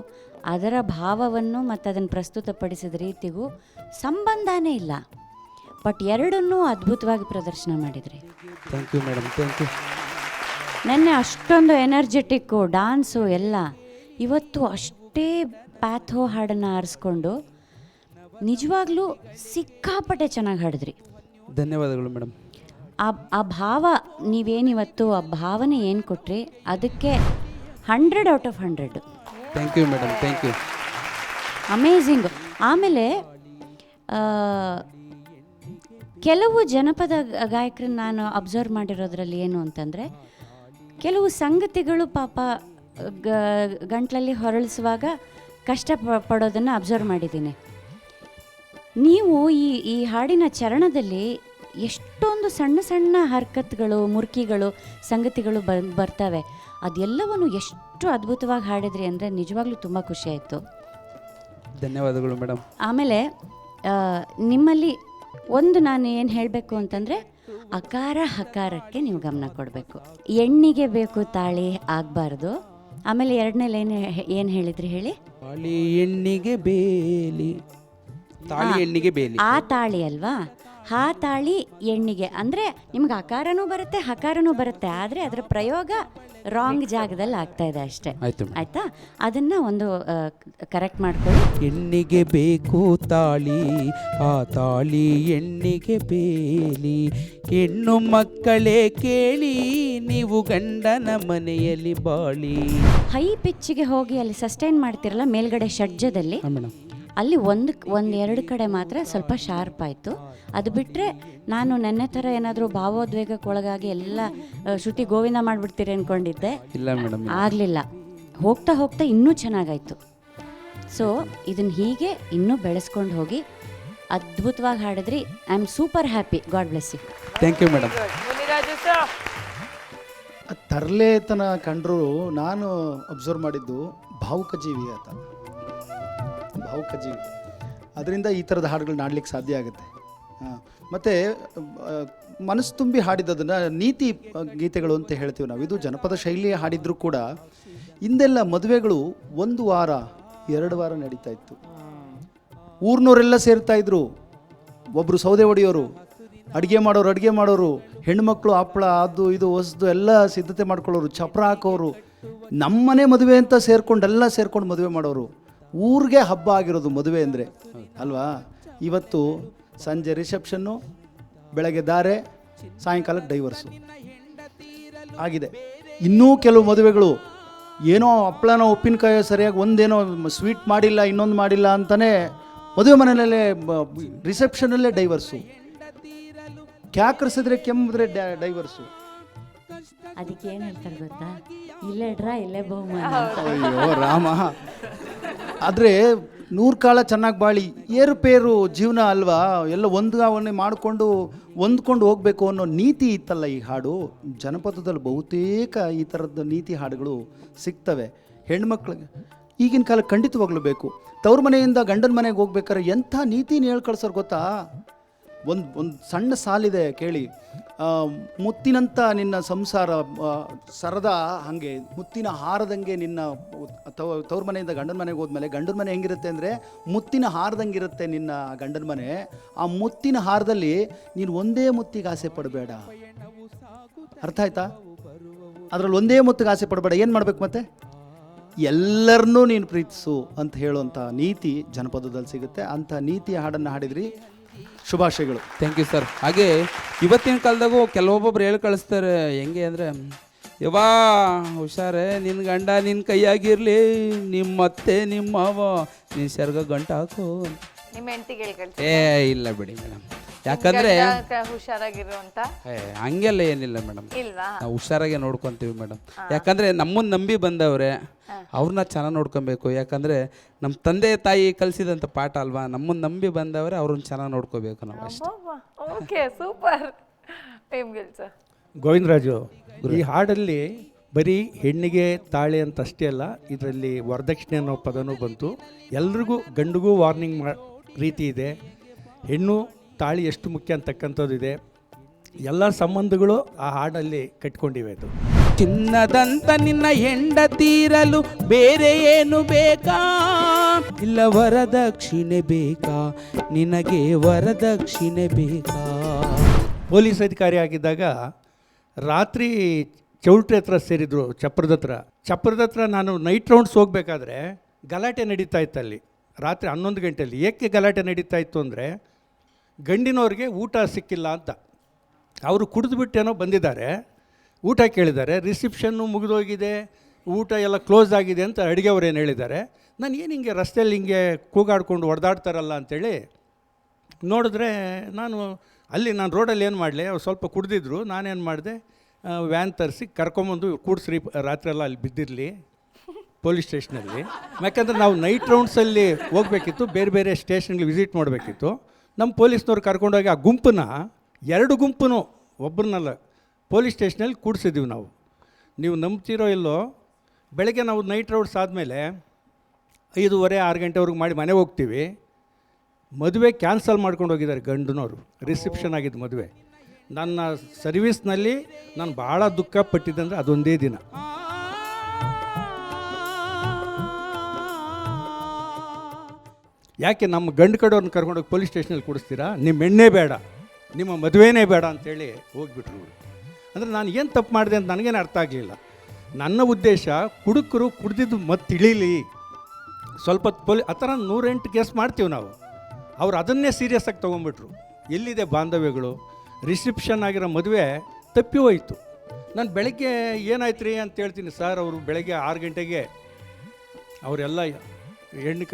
ಅದರ ಭಾವವನ್ನು ಮತ್ತು ಅದನ್ನು ಪ್ರಸ್ತುತಪಡಿಸಿದ ರೀತಿಗೂ ಸಂಬಂಧನೇ ಇಲ್ಲ. ಬಟ್ ಎರಡನ್ನೂ ಅದ್ಭುತವಾಗಿ ಪ್ರದರ್ಶನ ಮಾಡಿದ್ರಿ. Thank you madam, thank you. ನೆನ್ನೆ ಅಷ್ಟೊಂದು ಎನರ್ಜೆಟಿಕ್ಕು ಡಾನ್ಸು ಎಲ್ಲ, ಇವತ್ತು ಅಷ್ಟೇ ಪ್ಯಾಥೋ ಹಾಡನ್ನು ಆರಿಸ್ಕೊಂಡು ನಿಜವಾಗ್ಲೂ ಸಿಕ್ಕಾಪಟ್ಟೆ ಚೆನ್ನಾಗಿ ಹಾಡಿದ್ರಿ. ಧನ್ಯವಾದಗಳು ಮೇಡಮ್. ಆ ಭಾವ ನೀವೇನಿವತ್ತು ಆ ಭಾವನೆ ಏನು ಕೊಟ್ರಿ ಅದಕ್ಕೆ 100 out of 100. Thank you madam, thank you. Amazing. ಆಮೇಲೆ ಕೆಲವು ಜನಪದ ಗಾಯಕರನ್ನ ನಾನು ಅಬ್ಸರ್ವ್ ಮಾಡಿರೋದ್ರಲ್ಲಿ ಏನು ಅಂತಂದರೆ, ಕೆಲವು ಸಂಗತಿಗಳು ಪಾಪ ಗಂಟ್ಲಲ್ಲಿ ಹೊರಳಿಸುವಾಗ ಕಷ್ಟ ಪಡೋದನ್ನು ಅಬ್ಸರ್ವ್ ಮಾಡಿದ್ದೀನಿ. ನೀವು ಈ ಹಾಡಿನ ಚರಣದಲ್ಲಿ ಎಷ್ಟೊಂದು ಸಣ್ಣ ಸಣ್ಣ ಹರ್ಕತ್ಗಳು, ಮುರ್ಕಿಗಳು, ಸಂಗತಿಗಳು ಬರ್ತವೆ. ಅದೆಲ್ಲವನ್ನು ಎಷ್ಟು ಅದ್ಭುತವಾಗಿ ಹಾಡಿದ್ರಿ ಅಂದರೆ ನಿಜವಾಗ್ಲೂ ತುಂಬ ಖುಷಿಯಾಯಿತು. ಧನ್ಯವಾದಗಳು ಮೇಡಮ್. ಆಮೇಲೆ ನಿಮ್ಮಲ್ಲಿ ಒಂದು ನಾನು ಏನು ಹೇಳಬೇಕು ಅಂತಂದರೆ, ಅಕಾರ ಹಕಾರಕ್ಕೆ ನೀವು ಗಮನ ಕೊಡಬೇಕು. ಎಣ್ಣಿಗೆ ಬೇಕು ತಾಳಿ ಆಗಬಾರ್ದು. ಆಮೇಲೆ ಎರಡನೇಲಿ ಏನು ಹೇಳಿದ್ರಿ ಹೇಳಿ? ತಾಳಿ ಎಣ್ಣಿಗೆ ಬೇಲಿ, ತಾಳಿ ಎಣ್ಣಿಗೆ ಬೇಲಿ. ಆ ತಾಳಿ ಅಲ್ವಾ? ಹಾ ತಾಳಿ ಎಣ್ಣಿಗೆ ಅಂದರೆ ನಿಮ್ಗೆ ಅಕಾರನೂ ಬರುತ್ತೆ, ಹಕಾರನೂ ಬರುತ್ತೆ, ಆದರೆ ಅದರ ಪ್ರಯೋಗ ರಾಂಗ್ ಜಾಗದಲ್ಲಿ ಆಗ್ತಾ ಇದೆ ಅಷ್ಟೇ. ಆಯ್ತಾ? ಅದನ್ನ ಒಂದು ಕರೆಕ್ಟ್ ಮಾಡ್ಕೊಳ್ಳಿ. ಎಣ್ಣಿಗೆ ಬೇಕು ತಾಳಿ, ಆ ತಾಳಿ ಎಣ್ಣಿಗೆ ಬೇಲಿ, ಹೆಣ್ಣು ಮಕ್ಕಳೇ ಕೇಳಿ ನೀವು ಗಂಡನ ಮನೆಯಲ್ಲಿ ಬಾಳಿ. ಹೈ ಪಿಚ್ಚಿಗೆ ಹೋಗಿ ಅಲ್ಲಿ ಸಸ್ಟೈನ್ ಮಾಡ್ತಿರಲ್ಲ ಮೇಲ್ಗಡೆ ಷಡ್ಜದಲ್ಲಿ, ಮೇಡಮ್ ಅಲ್ಲಿ ಎರಡು ಕಡೆ ಮಾತ್ರ ಸ್ವಲ್ಪ ಶಾರ್ಪ್ ಆಯಿತು. ಅದು ಬಿಟ್ಟರೆ ನಾನು ನೆನ್ನೆ ಥರ ಏನಾದರೂ ಭಾವೋದ್ವೇಗಕ್ಕೆ ಒಳಗಾಗಿ ಎಲ್ಲ ಶ್ರುತಿ ಗೋವಿಂದ ಮಾಡಿಬಿಡ್ತೀರಿ ಅಂದ್ಕೊಂಡಿದ್ದೆ. ಇಲ್ಲ ಮೇಡಮ್, ಆಗಲಿಲ್ಲ. ಹೋಗ್ತಾ ಹೋಗ್ತಾ ಇನ್ನೂ ಚೆನ್ನಾಗಾಯಿತು. ಸೊ ಇದನ್ನು ಹೀಗೆ ಇನ್ನೂ ಬೆಳೆಸ್ಕೊಂಡು ಹೋಗಿ. ಅದ್ಭುತವಾಗಿ ಹಾಡಿದ್ರಿ. I am super happy. God bless you. Thank you madam. Muniraju sir, ತರಲೆತನ ಕಂಡ್ರು ನಾನು ಅಬ್ಸರ್ವ್ ಮಾಡಿದ್ದು ಭಾವುಕ ಜೀವಿ ಆತ, ಭಾವುಕ ಜೀವಿ. ಅದರಿಂದ ಈ ಥರದ ಹಾಡುಗಳನ್ನ ಹಾಡ್ಲಿಕ್ಕೆ ಸಾಧ್ಯ ಆಗುತ್ತೆ. ಮತ್ತು ಮನಸ್ಸು ತುಂಬಿ ಹಾಡಿದ್ದದನ್ನು ನೀತಿ ಗೀತೆಗಳು ಅಂತ ಹೇಳ್ತೀವಿ ನಾವು. ಇದು ಜನಪದ ಶೈಲಿ ಹಾಡಿದರೂ ಕೂಡ ಹಿಂದೆಲ್ಲ ಮದುವೆಗಳು 1 ವಾರ 2 ವಾರ ನಡೀತಾ ಇತ್ತು. ಊರಿನವರೆಲ್ಲ ಸೇರ್ತಾ ಇದ್ರು. ಒಬ್ಬರು ಸೌದೆ ಹೊಡೆಯೋರು, ಅಡುಗೆ ಮಾಡೋರು, ಹೆಣ್ಮಕ್ಳು ಹಪ್ಪಳ ಅದು ಇದು ಹೊಸದು ಎಲ್ಲ ಸಿದ್ಧತೆ ಮಾಡ್ಕೊಳ್ಳೋರು, ಚಪ್ರ ಹಾಕೋರು, ನಮ್ಮನೆ ಮದುವೆ ಅಂತ ಸೇರ್ಕೊಂಡು ಮದುವೆ ಮಾಡೋರು. ಊರಿಗೆ ಹಬ್ಬ ಆಗಿರೋದು ಮದುವೆ ಅಂದರೆ ಅಲ್ವಾ? ಇವತ್ತು ಸಂಜೆ ರಿಸೆಪ್ಷನ್ನು, ಬೆಳಗ್ಗೆ ಧಾರೆ, ಸಾಯಂಕಾಲಕ್ಕೆ ಡೈವರ್ಸು ಆಗಿದೆ. ಇನ್ನೂ ಕೆಲವು ಮದುವೆಗಳು ಏನೋ ಹಪ್ಪಳನೋ ಉಪ್ಪಿನಕಾಯಿ ಸರಿಯಾಗಿ ಒಂದೇನೋ ಸ್ವೀಟ್ ಮಾಡಿಲ್ಲ, ಇನ್ನೊಂದು ಮಾಡಿಲ್ಲ ಅಂತಲೇ ಮದುವೆ ಮನೆಯಲ್ಲೇ ರಿಸೆಪ್ಷನಲ್ಲೇ ಡೈವರ್ಸು. ಕ್ಯಾಕರಿಸಿದ್ರೆ ಕೆಮ್ಮಿದ್ರೆ ಡೈವರ್ಸು. ಅದಕ್ಕೆ ಏನು ಹೇಳ್ತಾರೆ ಗೊತ್ತಾ? ಇಲ್ಲೇ ಡ್ರಾ ಇಲ್ಲೇ ಬಹುಮಾನ. ಅಯ್ಯೋ ರಾಮ. ಆದರೆ 100 ಕಾಲ ಚೆನ್ನಾಗಿ ಬಾಳಿ, ಏರುಪೇರು ಜೀವನ ಅಲ್ವಾ? ಎಲ್ಲ ಒಂದಾವಣೆ ಮಾಡಿಕೊಂಡು ಹೊಂದ್ಕೊಂಡು ಹೋಗಬೇಕು ಅನ್ನೋ ನೀತಿ ಇತ್ತಲ್ಲ ಈ ಹಾಡು. ಜನಪದದಲ್ಲಿ ಬಹುತೇಕ ಈ ಥರದ ನೀತಿ ಹಾಡುಗಳು ಸಿಗ್ತವೆ ಹೆಣ್ಮಕ್ಳಿಗೆ. ಈಗಿನ ಕಾಲ ಖಂಡಿತವಾಗ್ಲೂ ಬೇಕು. ತವ್ರ ಮನೆಯಿಂದ ಗಂಡನ ಮನೆಗೆ ಹೋಗ್ಬೇಕಾದ್ರೆ ಎಂಥ ನೀತಿನ ಹೇಳಿ ಕಳ್ಸೋರು ಗೊತ್ತಾ? ಒಂದು ಸಣ್ಣ ಸಾಲಿದೆ ಕೇಳಿ. ಮುತ್ತಿನಂಥ ನಿನ್ನ ಸಂಸಾರ ಸರದ ಹಾಗೆ, ಮುತ್ತಿನ ಹಾರದಂಗೆ ನಿನ್ನ ತವ್ರ ಮನೆಯಿಂದ ಗಂಡನ ಮನೆಗೆ ಹೋದ್ಮೇಲೆ ಗಂಡನ ಮನೆ ಹೆಂಗಿರುತ್ತೆ ಅಂದರೆ ಮುತ್ತಿನ ಹಾರದಂಗಿರುತ್ತೆ ನಿನ್ನ ಗಂಡನ ಮನೆ. ಆ ಮುತ್ತಿನ ಹಾರದಲ್ಲಿ ನೀನು ಒಂದೇ ಮುತ್ತಿಗೆ ಆಸೆ ಪಡಬೇಡ. ಅರ್ಥ ಆಯ್ತಾ? ಅದರಲ್ಲಿ ಒಂದೇ ಮುತ್ತಿಗೆ ಆಸೆ ಪಡಬೇಡ. ಏನು ಮಾಡಬೇಕು ಮತ್ತೆ? ಎಲ್ಲರನ್ನೂ ನೀನು ಪ್ರೀತಿಸು ಅಂತ ಹೇಳುವಂಥ ನೀತಿ ಜನಪದದಲ್ಲಿ ಸಿಗುತ್ತೆ. ಅಂಥ ನೀತಿ ಹಾಡನ್ನು ಹಾಡಿದ್ರಿ. ಶುಭಾಶಯಗಳು. Thank you sir. ಹಾಗೆ ಇವತ್ತಿನ ಕಾಲದಾಗೂ ಕೆಲವೊಬ್ಬೊಬ್ರು ಹೇಳಿ ಕಳಿಸ್ತಾರೆ. ಹೆಂಗೆ ಅಂದರೆ, ಯವ್ವಾ ಹುಷಾರೇ, ನಿನ್ನ ಗಂಡ ನಿನ್ನ ಕೈಯಾಗಿರಲಿ, ನಿಮ್ಮ ಅತ್ತೆ ನಿಮ್ಮ ಮಾವ ನಿನ್ನ ಸೆರ್ಗ ಗಂಟ ಹಾಕು. ನಿಮ್ಮ ಹೆಂಡತಿಗೆ ಹೇಳಿ ಇಲ್ಲ ಬಿಡಿ ಮೇಡಮ್, ಯಾಕಂದರೆ ಹುಷಾರಾಗಿರುವಂತ ಹಂಗೆಲ್ಲ ಏನಿಲ್ಲ ಮೇಡಮ್. ಇಲ್ವಾ? ನಾವು ಹುಷಾರಾಗೆ ನೋಡ್ಕೊತೀವಿ ಮೇಡಮ್. ಯಾಕಂದರೆ ನಮ್ಮನ್ನು ನಂಬಿ ಬಂದವ್ರೆ, ಅವ್ರನ್ನ ಚೆನ್ನಾಗಿ ನೋಡ್ಕೊಬೇಕು. ಯಾಕಂದರೆ ನಮ್ಮ ತಂದೆ ತಾಯಿ ಕಲಿಸಿದಂಥ ಪಾಠ ಅಲ್ವಾ? ನಮ್ಮನ್ನು ನಂಬಿ ಬಂದವ್ರೆ, ಅವ್ರನ್ನ ಚೆನ್ನಾಗಿ ನೋಡ್ಕೋಬೇಕು ನಾವು ಅಷ್ಟೇ. Okay, super. ಗೋವಿಂದರಾಜು, ಈ ಹಾಡಲ್ಲಿ ಬರೀ ಹೆಣ್ಣಿಗೆ ತಾಳಿ ಅಂತ ಅಷ್ಟೇ ಅಲ್ಲ, ಇದರಲ್ಲಿ ವರದಕ್ಷಿಣೆ ಅನ್ನೋ ಪದನೂ ಬಂತು. ಎಲ್ರಿಗೂ ಗಂಡಿಗೂ ವಾರ್ನಿಂಗ್ ರೀತಿ ಇದೆ. ಹೆಣ್ಣು ತಾಳಿ ಎಷ್ಟು ಮುಖ್ಯ ಅಂತಕ್ಕಂಥದ್ದಿದೆ. ಎಲ್ಲ ಸಂಬಂಧಗಳು ಆ ಹಾಡಲ್ಲಿ ಕಟ್ಕೊಂಡಿವೆ. ಅದು ಚಿನ್ನದಂತ ನಿನ್ನ ಹೆಂಡತೀರಲು ಬೇರೆ ಏನು ಬೇಕಾ? ಇಲ್ಲ ವರದಕ್ಷಿಣೆ ಬೇಕಾ? ನಿನಗೆ ವರದಕ್ಷಿಣೆ ಬೇಕಾ? ಪೊಲೀಸ್ ಅಧಿಕಾರಿ ಆಗಿದ್ದಾಗ ರಾತ್ರಿ ಚೌಲ್ಟ್ರಿ ಹತ್ರ ಸೇರಿದ್ರು, ಚಪ್ರದ ಹತ್ರ ನಾನು ನೈಟ್ ರೌಂಡ್ಸ್ ಹೋಗಬೇಕಾದ್ರೆ ಗಲಾಟೆ ನಡೀತಾ ಇತ್ತು ಅಲ್ಲಿ ರಾತ್ರಿ 11 ಗಂಟೆಯಲ್ಲಿ. ಏಕೆ ಗಲಾಟೆ ನಡೀತಾ ಇತ್ತು ಅಂದರೆ, ಗಂಡಿನವ್ರಿಗೆ ಊಟ ಸಿಕ್ಕಿಲ್ಲ ಅಂತ. ಅವರು ಕುಡಿದ್ಬಿಟ್ಟೇನೋ ಬಂದಿದ್ದಾರೆ, ಊಟ ಕೇಳಿದ್ದಾರೆ. ರಿಸೆಪ್ಷನ್ನು ಮುಗಿದೋಗಿದೆ, ಊಟ ಎಲ್ಲ ಕ್ಲೋಸ್ ಆಗಿದೆ ಅಂತ ಅಡುಗೆಯವ್ರು ಏನು ಹೇಳಿದ್ದಾರೆ. ನಾನು ಏನು ಹಿಂಗೆ ರಸ್ತೆಯಲ್ಲಿ ಹಿಂಗೆ ಕೂಗಾಡ್ಕೊಂಡು ಹೊಡೆದಾಡ್ತಾರಲ್ಲ ಅಂಥೇಳಿ ನೋಡಿದ್ರೆ, ನಾನು ರೋಡಲ್ಲಿ ಏನು ಮಾಡಲಿ, ಅವ್ರು ಸ್ವಲ್ಪ ಕುಡಿದಿದ್ರು. ನಾನೇನು ಮಾಡಿದೆ, ವ್ಯಾನ್ ತರಿಸಿ ಕರ್ಕೊಂಬಂದು ಕೂಡಿಸ್ರಿ, ರಾತ್ರಿ ಎಲ್ಲ ಅಲ್ಲಿ ಬಿದ್ದಿರಲಿ ಪೊಲೀಸ್ ಸ್ಟೇಷನಲ್ಲಿ. ಯಾಕಂದರೆ ನಾವು ನೈಟ್ ರೌಂಡ್ಸಲ್ಲಿ ಹೋಗಬೇಕಿತ್ತು, ಬೇರೆ ಬೇರೆ ಸ್ಟೇಷನ್ಗೆ ವಿಸಿಟ್ ಮಾಡಬೇಕಿತ್ತು. ನಮ್ಮ ಪೊಲೀಸ್ನವ್ರು ಕರ್ಕೊಂಡೋಗಿ ಆ ಗುಂಪನ್ನ 2 ಗುಂಪು ಒಬ್ಬರನ್ನಲ್ಲ ಪೊಲೀಸ್ ಸ್ಟೇಷನಲ್ಲಿ ಕೂಡಿಸಿದ್ದೀವಿ ನಾವು. ನೀವು ನಂಬ್ತಿರೋ ಇಲ್ಲೋ, ಬೆಳಗ್ಗೆ ನಾವು ನೈಟ್ ರೌಂಡ್ಸ್ ಆದಮೇಲೆ 5:30 6 ಗಂಟೆವರೆಗೆ ಮಾಡಿ ಮನೆಗೆ ಹೋಗ್ತೀವಿ. ಮದುವೆ ಕ್ಯಾನ್ಸಲ್ ಮಾಡ್ಕೊಂಡು ಹೋಗಿದ್ದಾರೆ ಗಂಡನವರು. ರಿಸೆಪ್ಷನ್ ಆಗಿದ್ದು ಮದುವೆ. ನನ್ನ ಸರ್ವೀಸ್ನಲ್ಲಿ ನಾನು ಭಾಳ ದುಃಖ ಪಟ್ಟಿದ್ದಂದರೆ ಅದೊಂದೇ ದಿನ. ಯಾಕೆ ನಮ್ಮ ಗಂಡು ಕಡೆಯವ್ರನ್ನ ಕರ್ಕೊಂಡೋಗಿ ಪೊಲೀಸ್ ಸ್ಟೇಷನಲ್ಲಿ ಕೂಡಿಸ್ತೀರಾ? ನಿಮ್ಮ ಹೆಣ್ಣೇ ಬೇಡ, ನಿಮ್ಮ ಮದುವೆನೇ ಬೇಡ ಅಂತೇಳಿ ಹೋಗ್ಬಿಟ್ರು. ಅಂದರೆ ನಾನು ಏನು ತಪ್ಪು ಮಾಡಿದೆ ಅಂತ ನನಗೇನು ಅರ್ಥ ಆಗಲಿಲ್ಲ. ನನ್ನ ಉದ್ದೇಶ ಕುಡುಕರು ಕುಡ್ದಿದ್ದು ಮತ್ತೆ ತಿಳಿಲಿ, ಸ್ವಲ್ಪ ಆ ಥರ 108 ಕೇಸ್ ಮಾಡ್ತೀವಿ ನಾವು. ಅವ್ರು ಅದನ್ನೇ ಸೀರಿಯಸ್ಸಾಗಿ ತೊಗೊಂಬಿಟ್ರು. ಎಲ್ಲಿದೆ ಬಾಂಧವ್ಯಗಳು? ರಿಸೆಪ್ಷನ್ ಆಗಿರೋ ಮದುವೆ ತಪ್ಪಿ ಹೋಯಿತು. ನಾನು ಬೆಳಗ್ಗೆ ಏನಾಯ್ತು ರೀ ಅಂತ ಹೇಳ್ತೀನಿ. ಸರ್, ಅವರು ಬೆಳಗ್ಗೆ 6 ಗಂಟೆಗೆ ಅವರೆಲ್ಲ ಗಂಡು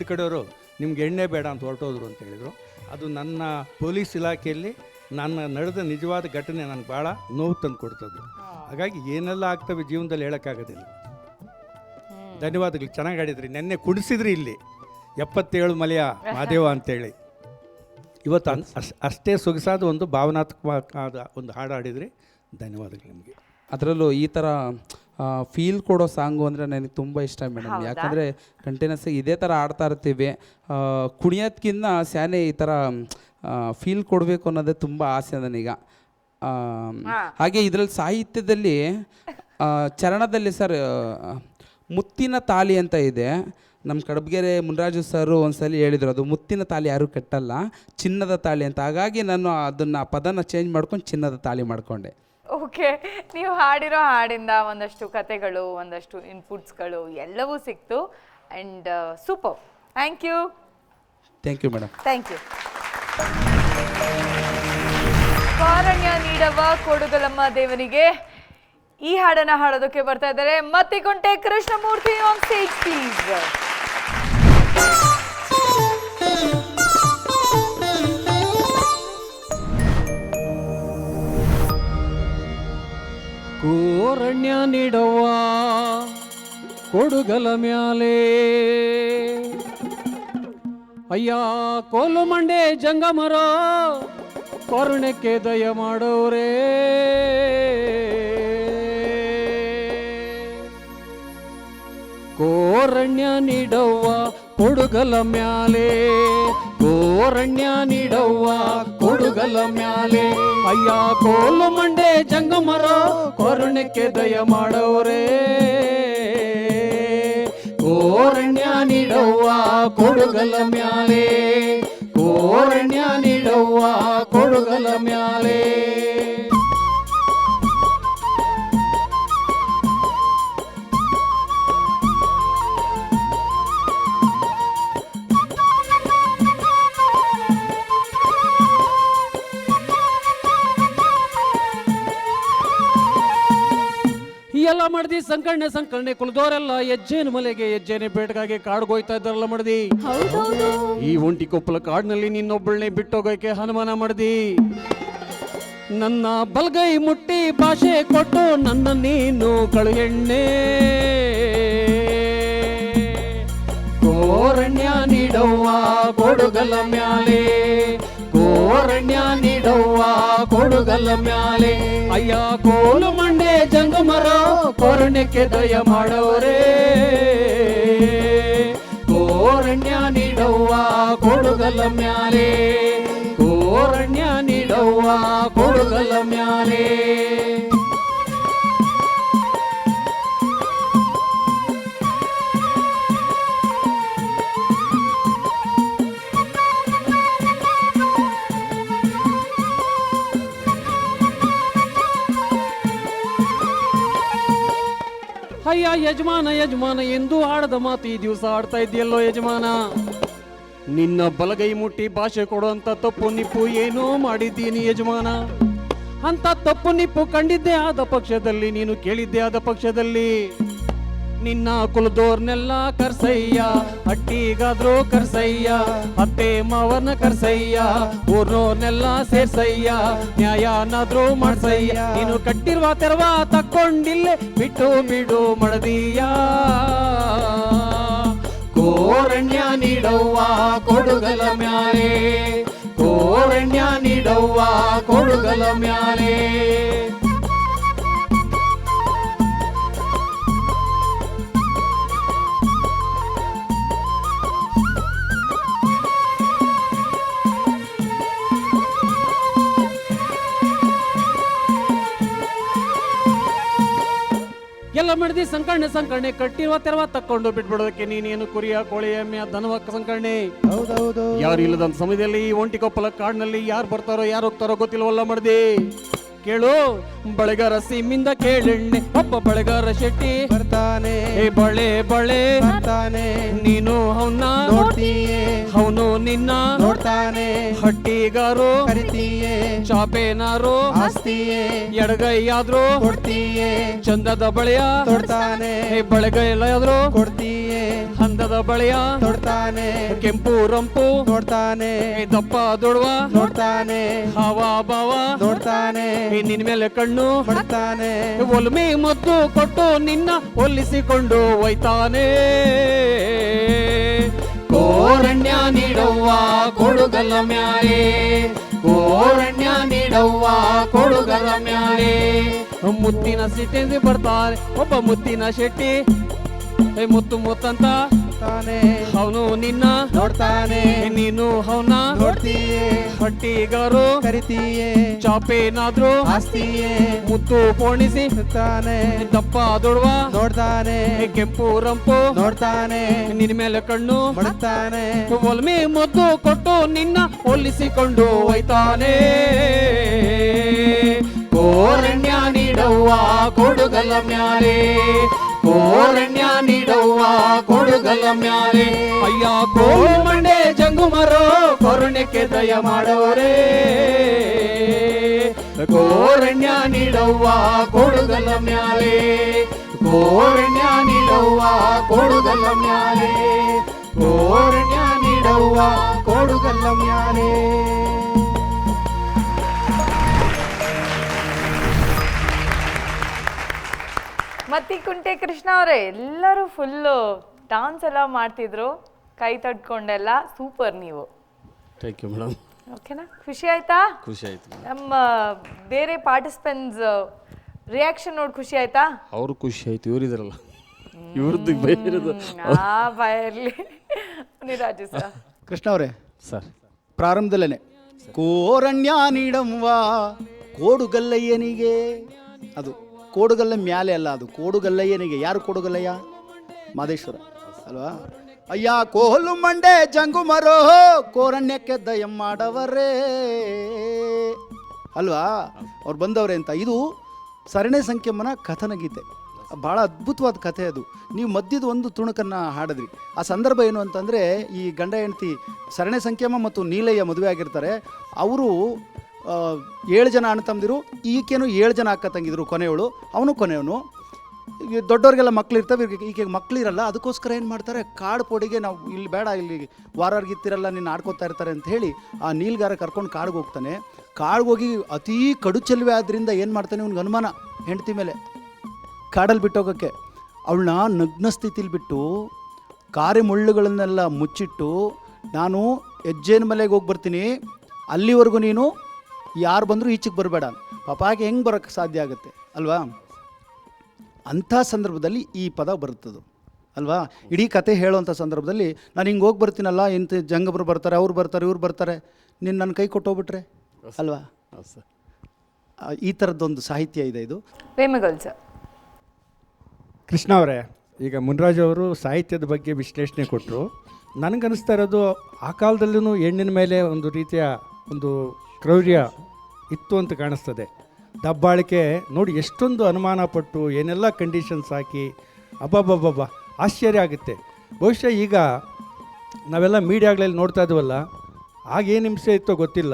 ಕಡೆಯವರು ನಿಮ್ಗೆ ಎಣ್ಣೆ ಬೇಡ ಅಂತ ಹೊರಟೋದ್ರು ಅಂತ ಹೇಳಿದರು. ಅದು ನನ್ನ ಪೊಲೀಸ್ ಇಲಾಖೆಯಲ್ಲಿ ನನ್ನ ನಡೆದ ನಿಜವಾದ ಘಟನೆ ನನಗೆ ಭಾಳ ನೋವು ತಂದು ಕೊಡ್ತದ್ದು. ಹಾಗಾಗಿ ಏನೆಲ್ಲ ಆಗ್ತವೆ ಜೀವನದಲ್ಲಿ ಹೇಳೋಕ್ಕಾಗೋದಿಲ್ಲ. ಧನ್ಯವಾದಗಳು, ಚೆನ್ನಾಗಿ ಆಡಿದ್ರಿ. ನೆನ್ನೆ ಕುಣಿಸಿದ್ರಿ ಇಲ್ಲಿ 77 ಮಲೆಯ ಮಾದೇವ ಅಂತೇಳಿ. ಇವತ್ತು ಅಷ್ಟೇ ಸೊಗಸಾದ ಒಂದು ಭಾವನಾತ್ಮಕವಾದ ಒಂದು ಹಾಡು ಆಡಿದ್ರಿ. ಧನ್ಯವಾದಗಳು ನಿಮಗೆ. ಅದರಲ್ಲೂ ಈ ಥರ ಫೀಲ್ ಕೊಡೋ ಸಾಂಗು ಅಂದರೆ ನನಗೆ ತುಂಬ ಇಷ್ಟ ಮೇಡಮ್. ಯಾಕಂದರೆ ಕಂಟಿನ್ಯೂಸ್ ಇದೇ ಥರ ಆಡ್ತಾ ಇರ್ತೀವಿ. ಕುಣಿಯೋದ್ಕಿಂತ ಸ್ಯಾನೆ ಈ ಥರ ಫೀಲ್ ಕೊಡಬೇಕು ಅನ್ನೋದೇ ತುಂಬ ಆಸೆ ನನಗೀಗ. ಹಾಗೆ ಇದರಲ್ಲಿ ಸಾಹಿತ್ಯದಲ್ಲಿ ಚರಣದಲ್ಲಿ ಸರ್ ಮುತ್ತಿನ ತಾಲಿ ಅಂತ ಇದೆ. ನಮ್ಮ ಕಡಬಗೆರೆ ಮುನ್ರಾಜು ಸರು ಒಂದ್ಸಲಿ ಹೇಳಿದರು, ಅದು ಮುತ್ತಿನ ತಾಲಿ ಯಾರೂ ಕಟ್ಟಲ್ಲ, ಚಿನ್ನದ ತಾಳಿ ಅಂತ. ಹಾಗಾಗಿ ನಾನು ಅದನ್ನು ಪದನ ಚೇಂಜ್ ಮಾಡ್ಕೊಂಡು ಚಿನ್ನದ ತಾಳಿ ಮಾಡಿಕೊಂಡೆ. ಓಕೆ, ನೀವು ಹಾಡಿರೋ ಹಾಡಿಂದ ಒಂದಷ್ಟು ಕತೆಗಳು, ಒಂದಷ್ಟು ಇನ್ಪುಟ್ಸ್ಗಳು ಎಲ್ಲವೂ ಸಿಕ್ತು. And super. Thank you. Thank you madam. Thank you. ಕಾರಣ್ಯ ನೀಡವ ಕೊಡುಗಲಮ್ಮ ದೇವನಿಗೆ ಈ ಹಾಡನ್ನು ಹಾಡೋದಕ್ಕೆ ಬರ್ತಾ ಇದ್ದಾರೆ Mattikonte Krishnamurthy. On stage please. ಕೋರಣ್ಯ ನೀಡವ್ವ ಕೊಡುಗಲ ಮ್ಯಾಲೆ, ಅಯ್ಯ ಕೋಲು ಮಂಡೆ ಜಂಗಮರ ಕರುಣಕ್ಕೆ ದಯ ಮಾಡೋರೇ. ಕೋರಣ್ಯ ನೀಡವ್ವ ಕೊಡುಗಲ ಮ್ಯಾಲೆ, ಕೋರಣ್ಯ ನೀಡವ್ವ ಕೊಡುಗಲ ಮ್ಯಾಲೆ, ಅಯ್ಯ ಕೋಲು ಮಂಡೆ ಜಂಗಮರ ಕರುಣಕ್ಕೆ ದಯ ಮಾಡೋರೇ. ಕೋರಣ್ಯ ನೀಡವ್ವ ಕೊಡುಗಲ ಮ್ಯಾಲೆ, ಕೋರಣ್ಯ ನೀಡವ್ವ ಕೊಡುಗಲ ಮ್ಯಾಲೆ. ಎಲ್ಲ ಮಾಡ್ದಿ ಸಂಕಣ್ಣೆ ಕುಲದವರೆಲ್ಲ ಹೆಜ್ಜೇನು ಮಲೆಗೆ ಹೆಜ್ಜೇನೆ ಬೇಟಗಾಗಿ ಕಾಡ್ಗೋಯ್ತಾ ಇದ್ದಾರಲ್ಲ ಮಾಡ್ದಿ. ಈ ಒಂಟಿ ಕೊಪ್ಪಲ ಕಾಡಿನಲ್ಲಿ ನಿನ್ನೊಬ್ಬಳನ್ನೇ ಬಿಟ್ಟೋಗಕ್ಕೆ ಹನುಮಾನ ಮಾಡ್ದಿ. ನನ್ನ ಬಲ್ಗೈ ಮುಟ್ಟಿ ಭಾಷೆ ಕೊಟ್ಟು ನನ್ನ ನೀನು ಕಳುಎಣ್ಣೆ. ಕೋರಣ್ಯ ನೀಡವ್ವ ಕೊಡುಗಲ ಮ್ಯಾಲೆ, ಕೋರಣ್ಯ ನೀಡವ್ವ ಕೊಡುಗಲ ಮ್ಯಾಲೆ, ಅಯ್ಯ ಕೋಲು ಮಂಡೆ ಜಂಗಮರ ಕೋರಣ್ಯಕ್ಕೆ ದಯ ಮಾಡೋರೇ. ಕೋರಣ್ಯ ನೀಡವ್ವ ಕೊಡುಗಲ ಮ್ಯಾಲೆ, ಕೋರಣ್ಯ ನೀಡವ್ವ ಕೊಡುಗಲ ಮ್ಯಾಲೆ. ಅಯ್ಯ ಯಜಮಾನ ಯಜಮಾನ ಎಂದು ಆಡದ ಮಾತು ಈ ದಿವಸ ಆಡ್ತಾ ಇದೆಯಲ್ಲೋ ಯಜಮಾನ. ನಿನ್ನ ಬಲಗೈ ಮುಟ್ಟಿ ಭಾಷೆ ಕೊಡುವಂತ ತಪ್ಪು ನಿಪ್ಪು ಏನೋ ಮಾಡಿದ್ದೀನಿ ಯಜಮಾನ. ಅಂತ ತಪ್ಪು ನಿಪ್ಪು ಕಂಡಿದ್ದೇ ಆದ ಪಕ್ಷದಲ್ಲಿ, ನೀನು ಕೇಳಿದ್ದೇ ಆದ ಪಕ್ಷದಲ್ಲಿ, ನಿನ್ನ ಕುಲದೋರ್ನೆಲ್ಲ ಕರ್ಸಯ್ಯ, ಹಟ್ಟಿಗಾದ್ರೂ ಕರ್ಸಯ್ಯ, ಅತ್ತೆ ಮಾವನ ಕರ್ಸಯ್ಯ, ಊರ್ನೋರ್ನೆಲ್ಲ ಸೇರ್ಸಯ್ಯ, ನ್ಯಾಯನಾದ್ರೂ ಮಾಡ್ಸಯ್ಯ. ನೀನು ಕಟ್ಟಿರುವ ತೆರವ ತಕ್ಕೊಂಡಿಲ್ಲೇ ಬಿಟ್ಟು ಬಿಡು ಮಡದೀಯ. ಕೋರಣ್ಯ ನೀಡವ್ವ ಕೊಡುಗಲ ಮ್ಯಾಲೆ, ಕೋರಣ್ಯ ನೀಡವ್ವ ಕೊಡುಗಲ ಮ್ಯಾಲೆ. ಎಲ್ಲ ಮಾಡಿದಿ ಸಂಕರ್ಣೆ ಕಟ್ಟಿರುವ ತೆರವ ತಕ್ಕೊಂಡು ಬಿಟ್ಬಿಡೋದಕ್ಕೆ ನೀನೇನು ಕುರಿಯ ಕೋಳಿ ಎಮ್ಮೆ ದನವ ಸಂಕರ್ಣೆ. ಹೌದೌದು. ಯಾರು ಇಲ್ಲದಂತ ಸಮಯದಲ್ಲಿ ಈ ಒಂಟಿಕೊಪ್ಪಲ ಕಾಡಿನಲ್ಲಿ ಯಾರು ಬರ್ತಾರೋ ಯಾರು ಹೋಗ್ತಾರೋ ಗೊತ್ತಿಲ್ವಲ್ಲ ಮಾಡಿದಿ. ಕೇಳು ಬಳೆಗಾರ ಸಿಮ್ಮಿಂದ ಕೇಳೆಣ್ಣೆ ಒಬ್ಬ ಬಳೆಗಾರ ಶೆಟ್ಟಿ ಬರ್ತಾನೆ ಬಳೆ ಬರ್ತಾನೆ ನೀನು ಅವನ್ನ ನೋಡ್ತೀಯೇ ಅವನು ನಿನ್ನ ನೋಡ್ತಾನೆ ಹಟ್ಟಿಗಾರು ಕರಿತೀಯೇ ಚಾಪೇನಾರು ಆಸ್ತಿಯೇ ಎಡಗೈಯಾದ್ರು ಕೊಡ್ತೀಯೇ ಚಂದದ ಬಳೆಯ ತೊಡ್ತಾನೆ ಬಳೆಗೈಲಾದ್ರು ಕೊಡ್ತೀಯೇ ಹಂದದ ಬಳೆಯ ತೊಡ್ತಾನೆ ಕೆಂಪು ರಂಪು ನೋಡ್ತಾನೆ ದಪ್ಪ ದೊಡ್ವ ನೋಡ್ತಾನೆ ಹಾವ ಭಾವ ನೋಡ್ತಾನೆ ನಿನ್ ಮೇಲೆ ಕಣ್ಣು ಮಾಡ್ತಾನೆ ಒಲ್ಮೆ ಮದ್ದು ಕೊಟ್ಟು ನಿನ್ನ ಒಲಿಸಿಕೊಂಡು ಒಯ್ತಾನೆ. ಕೋರಣ್ಯ ನೀಡವ್ವ ಕೊಡುಗಲ ಮ್ಯಾಲೆ ಕೋರಣ್ಯ ನೀಡವ್ವ ಕೊಡುಗಲ ಮ್ಯಾಲೆ. ಮುತ್ತಿನ ಸಿಟ್ಟಿಂದ ಬರ್ತಾರೆ ಒಬ್ಬ ಮುತ್ತಿನ ಶೆಟ್ಟಿ ಮುತ್ತು ಮುತ್ತಂತ ತಾನೆ ಅವನು ನಿನ್ನ ನೋಡ್ತಾನೆ ನೀನು ಅವನ ನೋಡ್ತೀಯೇ ಹಟ್ಟಿಗಾರು ಕರಿತೀಯೇ ಚಾಪೇನಾದ್ರು ಆಸ್ತಿಯೇ ಮುತ್ತು ಪೋಣಿಸಿ ತಾನೆ ದಪ್ಪ ದೊಡ್ವ ನೋಡ್ತಾನೆ ಕೆಂಪು ರಂಪು ನೋಡ್ತಾನೆ ನಿನ್ ಮೇಲೆ ಕಣ್ಣು ಮಾಡ್ತಾನೆ ಒಲ್ಮೆ ಮುದ್ದು ಕೊಟ್ಟು ನಿನ್ನ ಒಲಿಸಿಕೊಂಡು ಒಯ್ತಾನೆ. ಕೋರಣ್ಯ ನೀಡವ್ವ ಕೊಡುಗಲ ಮ್ಯಾಲೆ ಕೋರಣ್ಯ ನೀಡವ್ವ ಕೊಡುಗಲ ಮ್ಯಾಲೆ. ಅಯ್ಯ ಕೋಮಂಡೆ ಜಂಗುಮರೋ ಕೊರುಣ್ಯಕ್ಕೆ ದಯ ಮಾಡವರೇ ಕೋರಣ್ಯ ನೀಡವ್ವ ಕೊಡುಗಲ ಮ್ಯಾಲೆ ಕೋರಣ್ಯ ನೀಡವ್ವ ಕೊಡುಗಲ ಮ್ಯಾಲೆ ಕೋರಣ್ಯ ನೀಡವ್ವ ಕೊಡುಗಲ ಮ್ಯಾಲೆ. ಮತ್ತಿಕುಂಟೆ ಕೃಷ್ಣ ಅವರೇ ಎಲ್ಲರೂ ಫುಲ್ಲು ಡಾನ್ಸ್ ಎಲ್ಲ ಮಾಡ್ತಿದ್ರು, ಕೈ ತಡ್ಕೊಂಡೆಲ್ಲ ಸೂಪರ್ ನೀವು. Thank you madam. ಓಕೆನಾ, ಖುಷಿ ಆಯ್ತಾ? ಖುಷಿ ಆಯ್ತು. ನಮ್ಮ ಬೇರೆ ಪಾರ್ಟಿಸಿಪೆಂಟ್ಸ್ ರಿಯಾಕ್ಷನ್ ನೋಡಿ ಖುಷಿ ಆಯ್ತಾ? ಅವರು ಖುಷಿ ಆಯ್ತು, ಇವರಿದ್ರಲ್ಲ ಇವ್ರದ್ದು ಬೇರೆದು ಬಾಯಲ್ಲಿ ನಿರಾಜು ಸರ್. ಕೃಷ್ಣ ಅವರೇ ಸರ್ ಪ್ರಾರಂಭದಲ್ಲೇ ಕೋರಣ್ಯ ನೀಡವ್ವ ಕೋಡುಗಲ್ಲಯ್ಯನಿಗೆ, ಅದು ಕೋಡುಗಲ್ಲ ಮ್ಯಾಲೆ ಅಲ್ಲ, ಅದು ಕೋಡುಗಲ್ಲಯ್ಯನಿಗೆ. ಯಾರು ಕೋಡುಗಲ್ಲಯ್ಯ? ಮಾದೇಶ್ವರ ಅಲ್ವಾ? ಅಯ್ಯ ಕೋಲು ಮಂಡೆ ಜಂಗು ಮರೋ ಕೋರಣ್ಯಕ್ಕೆ ದಯ ಮಾಡವರೇ ಅಲ್ವಾ? ಅವ್ರು ಬಂದವ್ರೆ ಅಂತ. ಇದು ಸರಣೆ ಸಂಖ್ಯಮನ ಕಥನ ಗೀತೆ, ಭಾಳ ಅದ್ಭುತವಾದ ಕಥೆ ಅದು. ನೀವು ಮಧ್ಯದ ಒಂದು ತುಣುಕನ್ನು ಹಾಡಿದ್ರಿ. ಆ ಸಂದರ್ಭ ಏನು ಅಂತಂದರೆ, ಈ ಗಂಡ ಹೆಂಡತಿ ಸರಣೆ ಸಂಖ್ಯಮ ಮತ್ತು ನೀಲಯ್ಯ ಮದುವೆ ಆಗಿರ್ತಾರೆ. ಅವರು 7 ಜನ ಅಣ್ಣ ತಮ್ಮದಿರು, ಈಕೆನೂ 7 ಜನ ಅಕ್ಕ ತಂಗಿದ್ರು, ಕೊನೆಯವಳು ಅವನು ಕೊನೆಯವನು. ದೊಡ್ಡವ್ರಿಗೆಲ್ಲ ಮಕ್ಕಳಿರ್ತವೆ, ಈಕೆಗೆ ಮಕ್ಕಳಿರಲ್ಲ. ಅದಕ್ಕೋಸ್ಕರ ಏನು ಮಾಡ್ತಾರೆ, ಕಾಡು ಪೋಡಿಗೆ ನಾವು ಇಲ್ಲಿ ಬೇಡ, ಇಲ್ಲಿ ವಾರರ್ಗಿತ್ತಿರಲ್ಲ, ನಿನ್ನ ಆಡ್ಕೋತಾ ಇರ್ತಾರೆ ಅಂತ ಹೇಳಿ ಆ ನೀಲ್ಗಾರ ಕರ್ಕೊಂಡು ಕಾಡಿಗೆ ಹೋಗ್ತಾನೆ. ಕಾಡಿಗೆ ಹೋಗಿ ಅತೀ ಕಡು ಚೆಲುವೆ ಆದ್ದರಿಂದ ಏನು ಮಾಡ್ತಾನೆ, ಇವ್ನಿಗೆ ಅನುಮಾನ ಹೆಂಡತಿ ಮೇಲೆ. ಕಾಡಲ್ಲಿ ಬಿಟ್ಟೋಗೋಕ್ಕೆ ಅವಳನ್ನ ನಗ್ನ ಸ್ಥಿತಿಲಿ ಬಿಟ್ಟು ಕಾರೆ ಮುಳ್ಳುಗಳನ್ನೆಲ್ಲ ಮುಚ್ಚಿಟ್ಟು, ನಾನು ಹೆಜ್ಜೆನ ಮಲೆಗೆ ಹೋಗಿ ಬರ್ತೀನಿ, ಅಲ್ಲಿವರೆಗೂ ನೀನು ಯಾರು ಬಂದರೂ ಈಚೆಗೆ ಬರಬೇಡ. ಪಾಪಾಗೆ ಹೆಂಗೆ ಬರೋಕ್ಕೆ ಸಾಧ್ಯ ಆಗುತ್ತೆ ಅಲ್ವಾ? ಅಂಥ ಸಂದರ್ಭದಲ್ಲಿ ಈ ಪದ ಬರುತ್ತದು ಅಲ್ವಾ? ಇಡೀ ಕತೆ ಹೇಳುವಂಥ ಸಂದರ್ಭದಲ್ಲಿ ನಾನು ಹಿಂಗೆ ಹೋಗಿ ಬರ್ತೀನಲ್ಲ, ಇಂಥ ಜಂಗಬ್ರು ಬರ್ತಾರೆ, ಅವ್ರು ಬರ್ತಾರೆ, ಇವ್ರು ಬರ್ತಾರೆ, ನೀನು ನನ್ನ ಕೈ ಕೊಟ್ಟೋಗ್ಬಿಟ್ರೆ ಅಲ್ವಾ? ಈ ಥರದ್ದೊಂದು ಸಾಹಿತ್ಯ ಇದೆ ಇದು. ವೇಮಗಲ್ ಸರ್. ಕೃಷ್ಣ ಅವರೇ, ಈಗ ಮುನ್ರಾಜ್ ಅವರು ಸಾಹಿತ್ಯದ ಬಗ್ಗೆ ವಿಶ್ಲೇಷಣೆ ಕೊಟ್ಟರು. ನನಗನ್ನಿಸ್ತಾ ಇರೋದು, ಆ ಕಾಲದಲ್ಲೂ ಹೆಣ್ಣಿನ ಮೇಲೆ ಒಂದು ರೀತಿಯ ಒಂದು ಕ್ರೌರ್ಯ ಇತ್ತು ಅಂತ ಕಾಣಿಸ್ತದೆ. ದಬ್ಬಾಳಿಕೆ ನೋಡಿ, ಎಷ್ಟೊಂದು ಅನುಮಾನ ಪಟ್ಟು ಏನೆಲ್ಲ ಕಂಡೀಷನ್ಸ್ ಹಾಕಿ, ಅಬ್ಬಬ್ಬಬ್ಬ ಆಶ್ಚರ್ಯ ಆಗುತ್ತೆ. ಬಹುಶಃ ಈಗ ನಾವೆಲ್ಲ ಮೀಡಿಯಾಗಳಲ್ಲಿ ನೋಡ್ತಾ ಇದ್ದೀವಲ್ಲ, ಆಗೇನು ಹಿಂಸೆ ಇತ್ತೋ ಗೊತ್ತಿಲ್ಲ.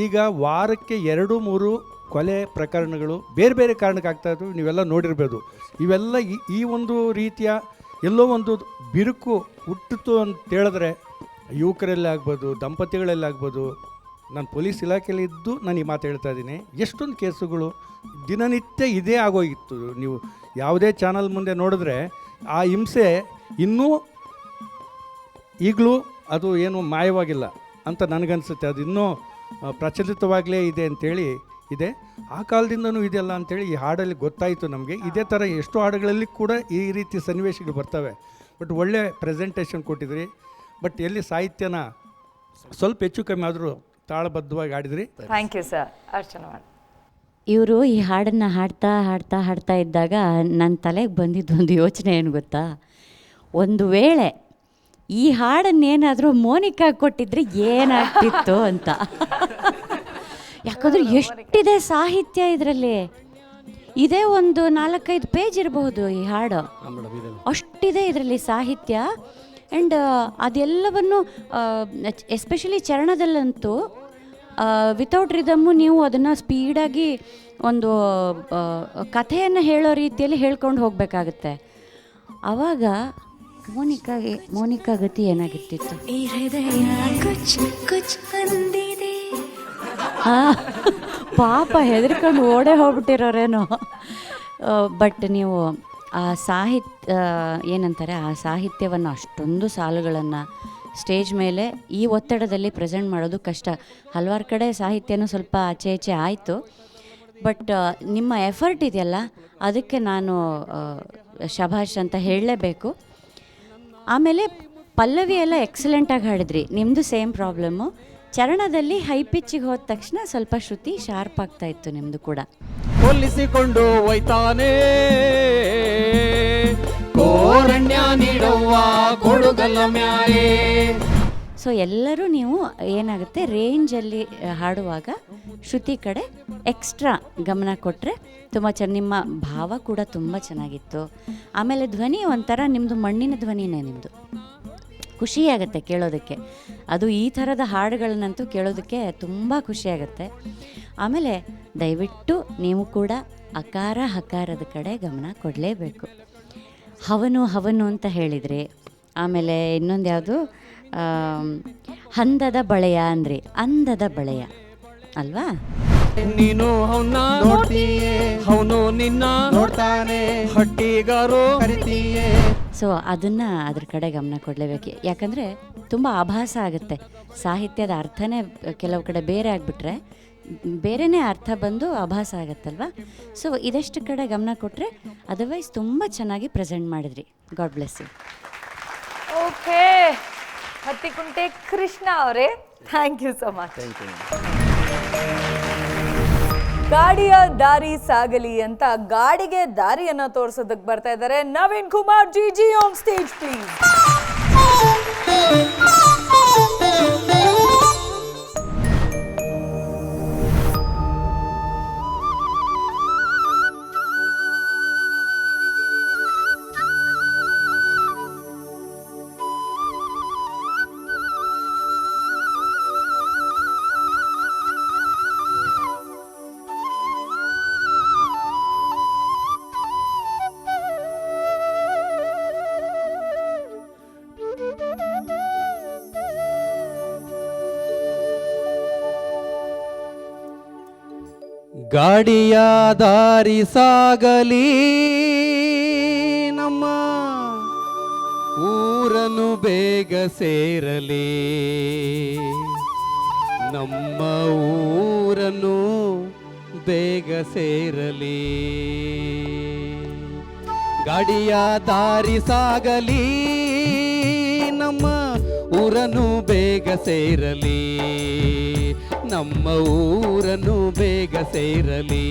ಈಗ ವಾರಕ್ಕೆ 2-3 ಕೊಲೆ ಪ್ರಕರಣಗಳು ಬೇರೆ ಬೇರೆ ಕಾರಣಕ್ಕೆ ಆಗ್ತಾಯಿದ್ವು, ನೀವೆಲ್ಲ ನೋಡಿರ್ಬೋದು. ಇವೆಲ್ಲ ಈ ಒಂದು ರೀತಿಯ ಎಲ್ಲೋ ಒಂದು ಬಿರುಕು ಹುಟ್ಟಿತು ಅಂತ ಹೇಳಿದ್ರೆ ಯುವಕರಲ್ಲೇ ಆಗ್ಬೋದು, ದಂಪತಿಗಳಲ್ಲೇ ಆಗ್ಬೋದು. ನಾನು ಪೊಲೀಸ್ ಇಲಾಖೆಯಲ್ಲಿ ಇದ್ದು ನಾನು ಈ ಮಾತು ಹೇಳ್ತಾ ಇದ್ದೀನಿ. ಎಷ್ಟೊಂದು ಕೇಸುಗಳು ದಿನನಿತ್ಯ ಇದೇ ಆಗೋಗಿತ್ತು. ನೀವು ಯಾವುದೇ ಚಾನಲ್ ಮುಂದೆ ನೋಡಿದ್ರೆ ಆ ಹಿಂಸೆ ಇನ್ನೂ ಈಗಲೂ ಅದು ಏನು ಮಾಯವಾಗಿಲ್ಲ. ಅಂತ ನನಗನ್ಸುತ್ತೆ. ಅದು ಇನ್ನೂ ಪ್ರಚಲಿತವಾಗಲೇ ಇದೆ ಅಂಥೇಳಿ ಇದೆ. ಆ ಕಾಲದಿಂದನೂ ಇದೆಯಲ್ಲ ಅಂಥೇಳಿ ಈ ಹಾಡಲ್ಲಿ ಗೊತ್ತಾಯಿತು ನಮಗೆ. ಇದೇ ಥರ ಎಷ್ಟು ಹಾಡುಗಳಲ್ಲಿ ಕೂಡ ಈ ರೀತಿ ಸನ್ನಿವೇಶಗಳು ಬರ್ತವೆ. ಬಟ್ ಒಳ್ಳೆ ಪ್ರೆಸೆಂಟೇಷನ್ ಕೊಟ್ಟಿದ್ರಿ. ಬಟ್ ಎಲ್ಲಿ ಸಾಹಿತ್ಯನ ಸ್ವಲ್ಪ ಹೆಚ್ಚು ಕಮ್ಮಿ ಆದರೂ ತಾಳಬದ್ಧವಾಗಿ ಆಡಿದ್ರಿ. Thank you sir. ಅರ್ಚನಾ ಮಾಡಿ. ಇವರು ಈ ಹಾಡನ್ನು ಹಾಡ್ತಾ ಇದ್ದಾಗ ನನ್ನ ತಲೆಗೆ ಬಂದಿದ್ದು ಒಂದು ಯೋಚನೆ ಏನು ಗೊತ್ತಾ, ಒಂದು ವೇಳೆ ಈ ಹಾಡನ್ನೇನಾದರೂ ಮೋನಿಕಾ ಕೊಟ್ಟಿದ್ರೆ ಏನಾಗ್ತಿತ್ತು ಅಂತ. ಯಾಕಂದರೆ ಎಷ್ಟಿದೆ ಸಾಹಿತ್ಯ ಇದರಲ್ಲಿ. ಇದೇ ಒಂದು 4-5 ಪೇಜ್ ಇರಬಹುದು ಈ ಹಾಡು, ಅಷ್ಟಿದೆ ಇದರಲ್ಲಿ ಸಾಹಿತ್ಯ. ಆ್ಯಂಡ್ ಅದೆಲ್ಲವನ್ನು ಎಸ್ಪೆಷಲಿ ಚರಣದಲ್ಲಂತೂ ವಿತೌಟ್ ರಿದಮ್ಮು ನೀವು ಅದನ್ನು ಸ್ಪೀಡಾಗಿ ಒಂದು ಕಥೆಯನ್ನು ಹೇಳೋ ರೀತಿಯಲ್ಲಿ ಹೇಳ್ಕೊಂಡು ಹೋಗಬೇಕಾಗತ್ತೆ. ಆವಾಗ ಮೋನಿಕಾ ಗತಿ ಏನಾಗಿರ್ತಿತ್ತು. ಪಾಪ ಹೆದರ್ಕೊಂಡು ಓಡೇ ಹೋಗ್ಬಿಟ್ಟಿರೋರೇನೋ. ಬಟ್ ನೀವು ಆ ಸಾಹಿತ್ಯ ಏನಂತಾರೆ, ಆ ಸಾಹಿತ್ಯವನ್ನು ಅಷ್ಟೊಂದು ಸಾಲುಗಳನ್ನು ಸ್ಟೇಜ್ ಮೇಲೆ ಈ ಒತ್ತಡದಲ್ಲಿ ಪ್ರೆಸೆಂಟ್ ಮಾಡೋದು ಕಷ್ಟ. ಹಲವಾರು ಕಡೆ ಸಾಹಿತ್ಯನೂ ಸ್ವಲ್ಪ ಆಚೆ ಈಚೆ ಆಯಿತು. ಬಟ್ ನಿಮ್ಮ ಎಫರ್ಟ್ ಇದೆಯಲ್ಲ, ಅದಕ್ಕೆ ನಾನು ಶಭಾಷ್ ಅಂತ ಹೇಳಲೇಬೇಕು. ಆಮೇಲೆ ಪಲ್ಲವಿ ಎಲ್ಲ ಎಕ್ಸಲೆಂಟಾಗಿ ಹಾಡಿದ್ರಿ. ನಿಮ್ಮದು ಸೇಮ್ ಪ್ರಾಬ್ಲಮ್ಮು. ಚರಣದಲ್ಲಿ ಹೈ ಪಿಚ್ಚಿಗೆ ಹೋದ ತಕ್ಷಣ ಸ್ವಲ್ಪ ಶ್ರುತಿ ಶಾರ್ಪ್ ಆಗ್ತಾ ಇತ್ತು ನಿಮ್ಮದು ಕೂಡ. ಕೊಲ್ಲಿಸಿಕೊಂಡು ಒಯ್ತಾನೆ ಕೋರಣ್ಯ ನೀಡುವ ಕೊಡುಗಲ್ಲ ಮ್ಯಾಲೆ. ಸೊ ಎಲ್ಲರೂ ನೀವು ಏನಾಗುತ್ತೆ, ರೇಂಜಲ್ಲಿ ಹಾಡುವಾಗ ಶ್ರುತಿ ಕಡೆ ಎಕ್ಸ್ಟ್ರಾ ಗಮನ ಕೊಟ್ಟರೆ ತುಂಬ ನಿಮ್ಮ ಭಾವ ಕೂಡ ತುಂಬ ಚೆನ್ನಾಗಿತ್ತು. ಆಮೇಲೆ ಧ್ವನಿ ಒಂಥರ ನಿಮ್ಮದು ಮಣ್ಣಿನ ಧ್ವನಿನೇ ನಿಮ್ಮದು. ಖುಷಿಯಾಗತ್ತೆ ಕೇಳೋದಕ್ಕೆ. ಅದು ಈ ಥರದ ಹಾಡುಗಳನ್ನಂತೂ ಕೇಳೋದಕ್ಕೆ ತುಂಬ ಖುಷಿಯಾಗತ್ತೆ. ಆಮೇಲೆ ದಯವಿಟ್ಟು ನೀವು ಕೂಡ ಅಕಾರ ಹಕಾರದ ಕಡೆ ಗಮನ ಕೊಡಲೇಬೇಕು. ಹವನು ಅಂತ ಹೇಳಿದ್ರಿ. ಆಮೇಲೆ ಇನ್ನೊಂದು ಯಾವುದು, ಹಂದದ ಬಳೆಯ ಅಂದ್ರಿ. ಅಂದದ ಬಳೆಯ ಅಲ್ವಾ? ನೀನು ಅವನ್ನ ನೋಡ್ತೀಯೇ, ಅವನು ನಿನ್ನ ನೋಡ್ತಾನೆ, ಹಟ್ಟಿಗಾರು ಕರಿತೀಯೇ. ಸೊ ಅದನ್ನು ಅದ್ರ ಕಡೆ ಗಮನ ಕೊಡಲೇಬೇಕು. ಯಾಕಂದರೆ ತುಂಬ ಆಭಾಸ ಆಗುತ್ತೆ. ಸಾಹಿತ್ಯದ ಅರ್ಥನೇ ಕೆಲವು ಕಡೆ ಬೇರೆ ಆಗಿಬಿಟ್ರೆ ಬೇರೆಯೇ ಅರ್ಥ ಬಂದು ಆಭಾಸ ಆಗುತ್ತಲ್ವ. ಸೊ ಇದಷ್ಟು ಕಡೆ ಗಮನ ಕೊಟ್ಟರೆ ಅದರ್ವೈಸ್ ತುಂಬ ಚೆನ್ನಾಗಿ ಪ್ರೆಸೆಂಟ್ ಮಾಡಿದ್ರಿ. God bless you. Okay, Hattikunte Krishna ಅವರೇ, ಥ್ಯಾಂಕ್ ಯು ಸೊ ಮಚ್. ಗಾಡಿಯ ದಾರಿ ಸಾಗಲಿ ಅಂತ ಗಾಡಿಗೆ ದಾರಿಯನ್ನ ತೋರಿಸೋದಕ್ಕೆ ಬರ್ತಾ ಇದ್ದಾರೆ Naveen Kumar G on stage please. ಗಾಡಿಯ ದಾರಿ ಸಾಗಲಿ, ನಮ್ಮ ಊರನ್ನು ಬೇಗ ಸೇರಲಿ, ನಮ್ಮ ಊರನ್ನು ಬೇಗ ಸೇರಲಿ. ಗಾಡಿಯ ದಾರಿ ಸಾಗಲಿ, ನಮ್ಮ ಊರನ್ನು ಬೇಗ ಸೇರಲಿ, ನಮ್ಮ ಊರನ್ನು ಬೇಗ ಸೇರಲಿ.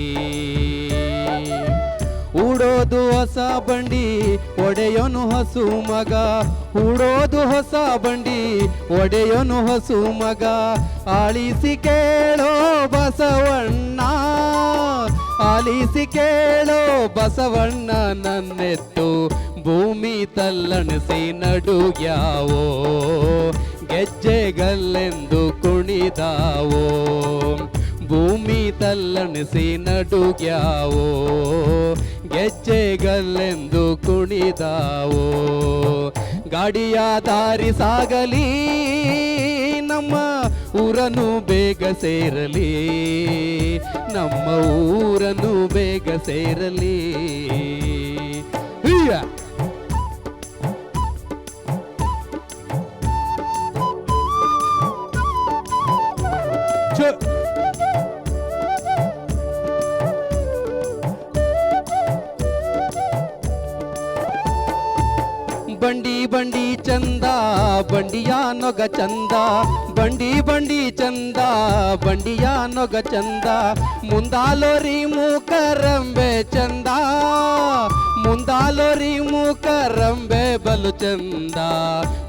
ಉಡೋದು ಹೊಸ ಬಂಡಿ ಒಡೆಯೋನು ಹಸು ಮಗ, ಉಡೋದು ಹೊಸ ಬಂಡಿ ಒಡೆಯೋನು ಹಸು ಮಗ. ಆಲಿಸಿ ಕೇಳೋ ಬಸವಣ್ಣ, ಆಲಿಸಿ ಕೇಳೋ ಬಸವಣ್ಣ, ನನ್ನೆತ್ತು ಭೂಮಿ ತಲ್ಲಣಿಸಿ ನಡುಗ್ಯಾವೋ, ಗೆಜ್ಜೆಗಲ್ಲೆಂದು ಕುಣಿದಾವೋ, ಭೂಮಿ ತಲ್ಲಣಿಸಿ ನಡುಗ್ಯಾವೋ, ಗೆಜ್ಜೆಗಲ್ಲೆಂದು ಕುಣಿದಾವೋ. ಗಾಡಿಯ ದಾರಿ ಸಾಗಲಿ, ನಮ್ಮ ಊರನ್ನು ಬೇಗ ಸೇರಲಿ, ನಮ್ಮ ಊರನ್ನು ಬೇಗ ಸೇರಲಿ. ಬಂಡಿ ಬಂಡಿ ಚಂದ ಬಂಡಿಯ ನೊಗ ಚಂದ ಬಂಡಿ ಬಂಡಿ ಚಂದ ಬಂಡಿಯ ನೊಗ ಚಂದ ಮುಂದಾಲೋರಿ ಮೂಕರಂಬೆ ಚಂದ ಮುಂದಾಲೋರಿ ಮೂಕರಂಬೆ ಬಲು ಚಂದ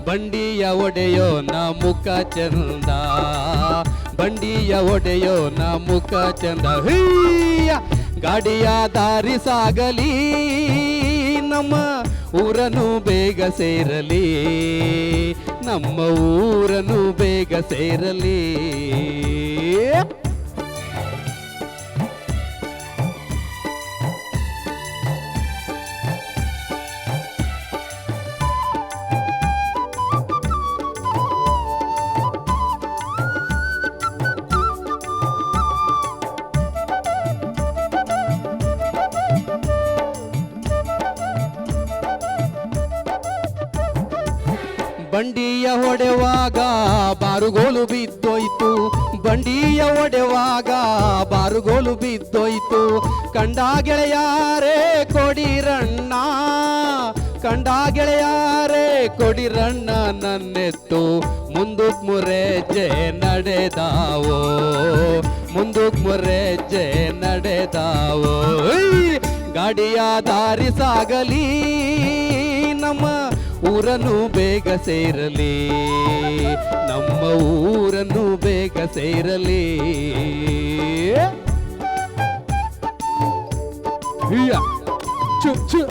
ಬಂಡಿಯ ಒಡೆಯೋನ ಮುಖ ಚಂದ ಬಂಡಿಯ ಒಡೆಯೋನ ಮುಖ ಚಂದ ಹೀಯ ಗಾಡಿಯ ದಾರಿ ಸಾಗಲಿ ನಮ್ಮ ಊರನ್ನು ಬೇಗ ಸೇರಲಿ ನಮ್ಮ ಊರನ್ನು ಬೇಗ ಸೇರಲಿ ಬಂಡಿಯ ಹೊಡೆವಾಗ ಬಾರುಗೋಲು ಬಿದ್ದೋಯ್ತು ಬಂಡಿಯ ಹೊಡೆವಾಗ ಬಾರುಗೋಲು ಬಿದ್ದೋಯ್ತು ಕಂಡ ಗೆಳೆಯಾರೇ ಕೊಡಿರಣ್ಣ ಕಂಡ ಗೆಳೆಯಾರೇ ಕೊಡಿರಣ್ಣ ನನ್ನೆತ್ತು ಮುಂದಕ್ ಮುರೆಜ್ಜೆ ನಡೆದಾವೋ ಮುಂದಕ್ ಮುರೆಜ್ಜೆ ನಡೆದಾವೋ ಗಾಡಿಯ ದಾರಿ ಸಾಗಲಿ ನಮ್ಮ ಊರನ್ನು ಬೇಗ ಸೇರಲಿ ನಮ್ಮ ಊರನ್ನು ಬೇಗ ಸೇರಲಿ ಚು ಚು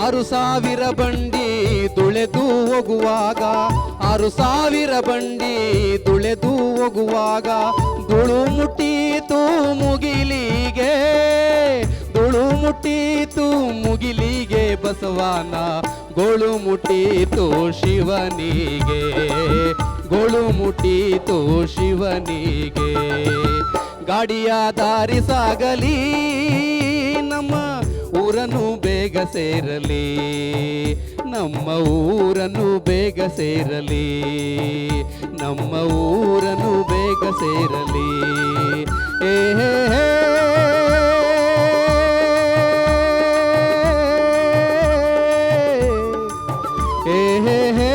ಆರು ಸಾವಿರ ಬಂಡಿ ತುಳೆದು ಹೋಗುವಾಗ 6,000 ಬಂಡಿ ತುಳೆದು ಹೋಗುವಾಗ ಧೂಳು ಮುಟ್ಟೀತು ಮುಗಿಲಿಗೆ ಧೂಳು ಮುಟ್ಟೀತು ಮುಗಿಲಿಗೆ ಬಸವನ ಗೋಳು ಮುಟ್ಟೀತು ಶಿವನಿಗೆ ಗೋಳು ಮುಟ್ಟೀತು ಶಿವನಿಗೆ ಗಾಡಿಯ ದಾರಿ ಸಾಗಲಿ ನಮ್ಮ ಊರನ್ನು ಬೇಗ ಸೇರಲಿ ನಮ್ಮ ಊರನ್ನು ಬೇಗ ಸೇರಲಿ ನಮ್ಮ ಊರನ್ನು ಬೇಗ ಸೇರಲಿ ಏ ಹೇ ಹೇ ಏ ಹೇ ಹೇ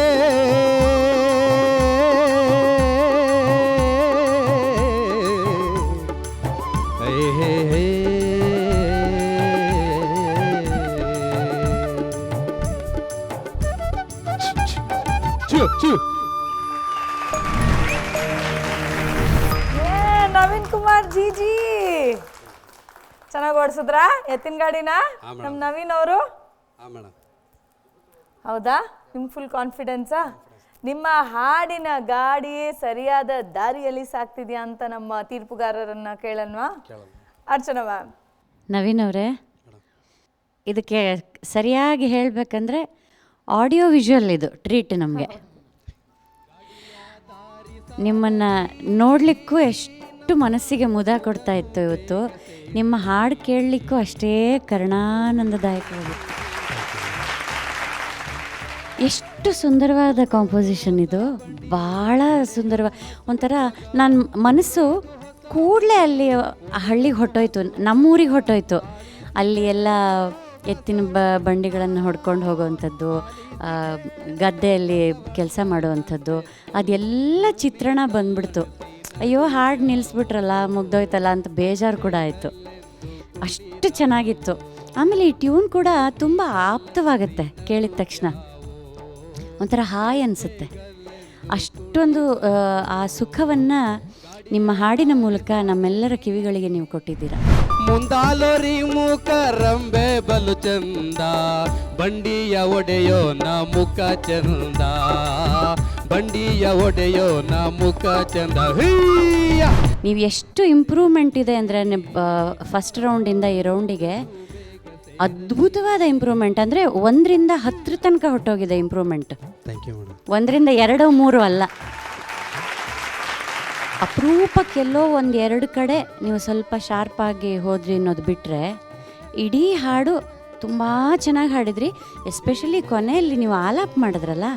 ಹೇ ಹೇ ನವೀನ್ ಕುಮಾರ್ ಜಿ ಚೆನ್ನಾಗಿ ಓಡಿಸಿದ್ರಾ ಎತ್ತಿನ ಗಾಡಿನ ನಮ್ ನವೀನ್ ಅವರು? ಹೌದಾ? ನಿಮ್ಗೆ ಫುಲ್ ಕಾನ್ಫಿಡೆನ್ಸಾ? ನಿಮ್ಮ ಹಾಡಿನ ಗಾಡಿ ಸರಿಯಾದ ದಾರಿಯಲ್ಲಿ ಸಾಕ್ತಿದ್ಯಾ ಅಂತ ನಮ್ಮ ತೀರ್ಪುಗಾರರನ್ನ ಕೇಳನ್ವಾ? ಅರ್ಚನಾ ಮ್ಯಾಮ್. ನವೀನ್ ಅವರೇ, ಇದಕ್ಕೆ ಸರಿಯಾಗಿ ಹೇಳಬೇಕಂದ್ರೆ ಆಡಿಯೋ ವಿಜುವಲ್ ಇದು ಟ್ರೀಟ್ ನಮಗೆ. ನಿಮ್ಮನ್ನು ನೋಡಲಿಕ್ಕೂ ಎಷ್ಟು ಮನಸ್ಸಿಗೆ ಮುದ ಕೊಡ್ತಾ ಇತ್ತು ಇವತ್ತು. ನಿಮ್ಮ ಹಾಡು ಕೇಳಲಿಕ್ಕೂ ಅಷ್ಟೇ ಕರುಣಾನಂದದಾಯಕವಾಗಿತ್ತು. ಎಷ್ಟು ಸುಂದರವಾದ ಕಾಂಪೋಸಿಷನ್ ಇದು, ಭಾಳ ಸುಂದರವಾಗಿ. ಒಂಥರ ನನ್ನ ಮನಸ್ಸು ಕೂಡಲೇ ಅಲ್ಲಿ ಹಳ್ಳಿಗೆ ಹೊಟ್ಟೋಯ್ತು, ನಮ್ಮೂರಿಗೆ ಹೊಟ್ಟೋಯ್ತು. ಅಲ್ಲಿ ಎಲ್ಲ ಎತ್ತಿನ ಬಂಡಿಗಳನ್ನು ಹೊಡ್ಕೊಂಡು ಹೋಗೋವಂಥದ್ದು, ಗದ್ದೆಯಲ್ಲಿ ಕೆಲಸ ಮಾಡುವಂಥದ್ದು, ಅದೆಲ್ಲ ಚಿತ್ರಣ ಬಂದ್ಬಿಡ್ತು. ಅಯ್ಯೋ ಹಾಡು ನಿಲ್ಲಿಸ್ಬಿಟ್ರಲ್ಲ, ಮುಗ್ದೋಯ್ತಲ್ಲ ಅಂತ ಬೇಜಾರು ಕೂಡ ಆಯಿತು. ಅಷ್ಟು ಚೆನ್ನಾಗಿತ್ತು. ಆಮೇಲೆ ಈ ಟ್ಯೂನ್ ಕೂಡ ತುಂಬ ಆಪ್ತವಾಗುತ್ತೆ, ಕೇಳಿದ ತಕ್ಷಣ ಒಂಥರ ಹಾಯ್ ಅನಿಸುತ್ತೆ. ಅಷ್ಟೊಂದು ಆ ಸುಖವನ್ನು ನಿಮ್ಮ ಹಾಡಿನ ಮೂಲಕ ನಮ್ಮೆಲ್ಲರ ಕಿವಿಗಳಿಗೆ ನೀವು ಕೊಟ್ಟಿದ್ದೀರಾ. ಮುಂದಾಲೋರಿ ಮೂಕರಂಬೆ ಬಲು ಚಂದ, ಬಂಡಿಯ ಒಡೆಯೋನ ಮುಖ ಚಂದ, ಬಂಡಿಯ ಒಡೆಯೋನ ಮುಖ ಚಂದ. ನೀವು ಎಷ್ಟು ಇಂಪ್ರೂವ್ಮೆಂಟ್ ಇದೆ ಅಂದರೆ ಫಸ್ಟ್ ರೌಂಡಿಂದ ಈ ರೌಂಡಿಗೆ ಅದ್ಭುತವಾದ ಇಂಪ್ರೂವ್ಮೆಂಟ್. ಅಂದರೆ 1ರಿಂದ 10 ತನಕ ಹೊಟ್ಟೋಗಿದೆ ಇಂಪ್ರೂವ್ಮೆಂಟ್. 1ರಿಂದ 2, 3 ಅಲ್ಲ. ಅಪರೂಪಕ್ಕೆಲ್ಲೋ 1-2 ಕಡೆ ನೀವು ಸ್ವಲ್ಪ ಶಾರ್ಪಾಗಿ ಹೋದ್ರಿ ಅನ್ನೋದು ಬಿಟ್ಟರೆ ಇಡೀ ಹಾಡು ತುಂಬ ಚೆನ್ನಾಗಿ ಹಾಡಿದ್ರಿ. ಎಸ್ಪೆಷಲಿ ಕೊನೆಯಲ್ಲಿ ನೀವು ಆಲಾಪ್ ಮಾಡಿದ್ರಲ್ಲ,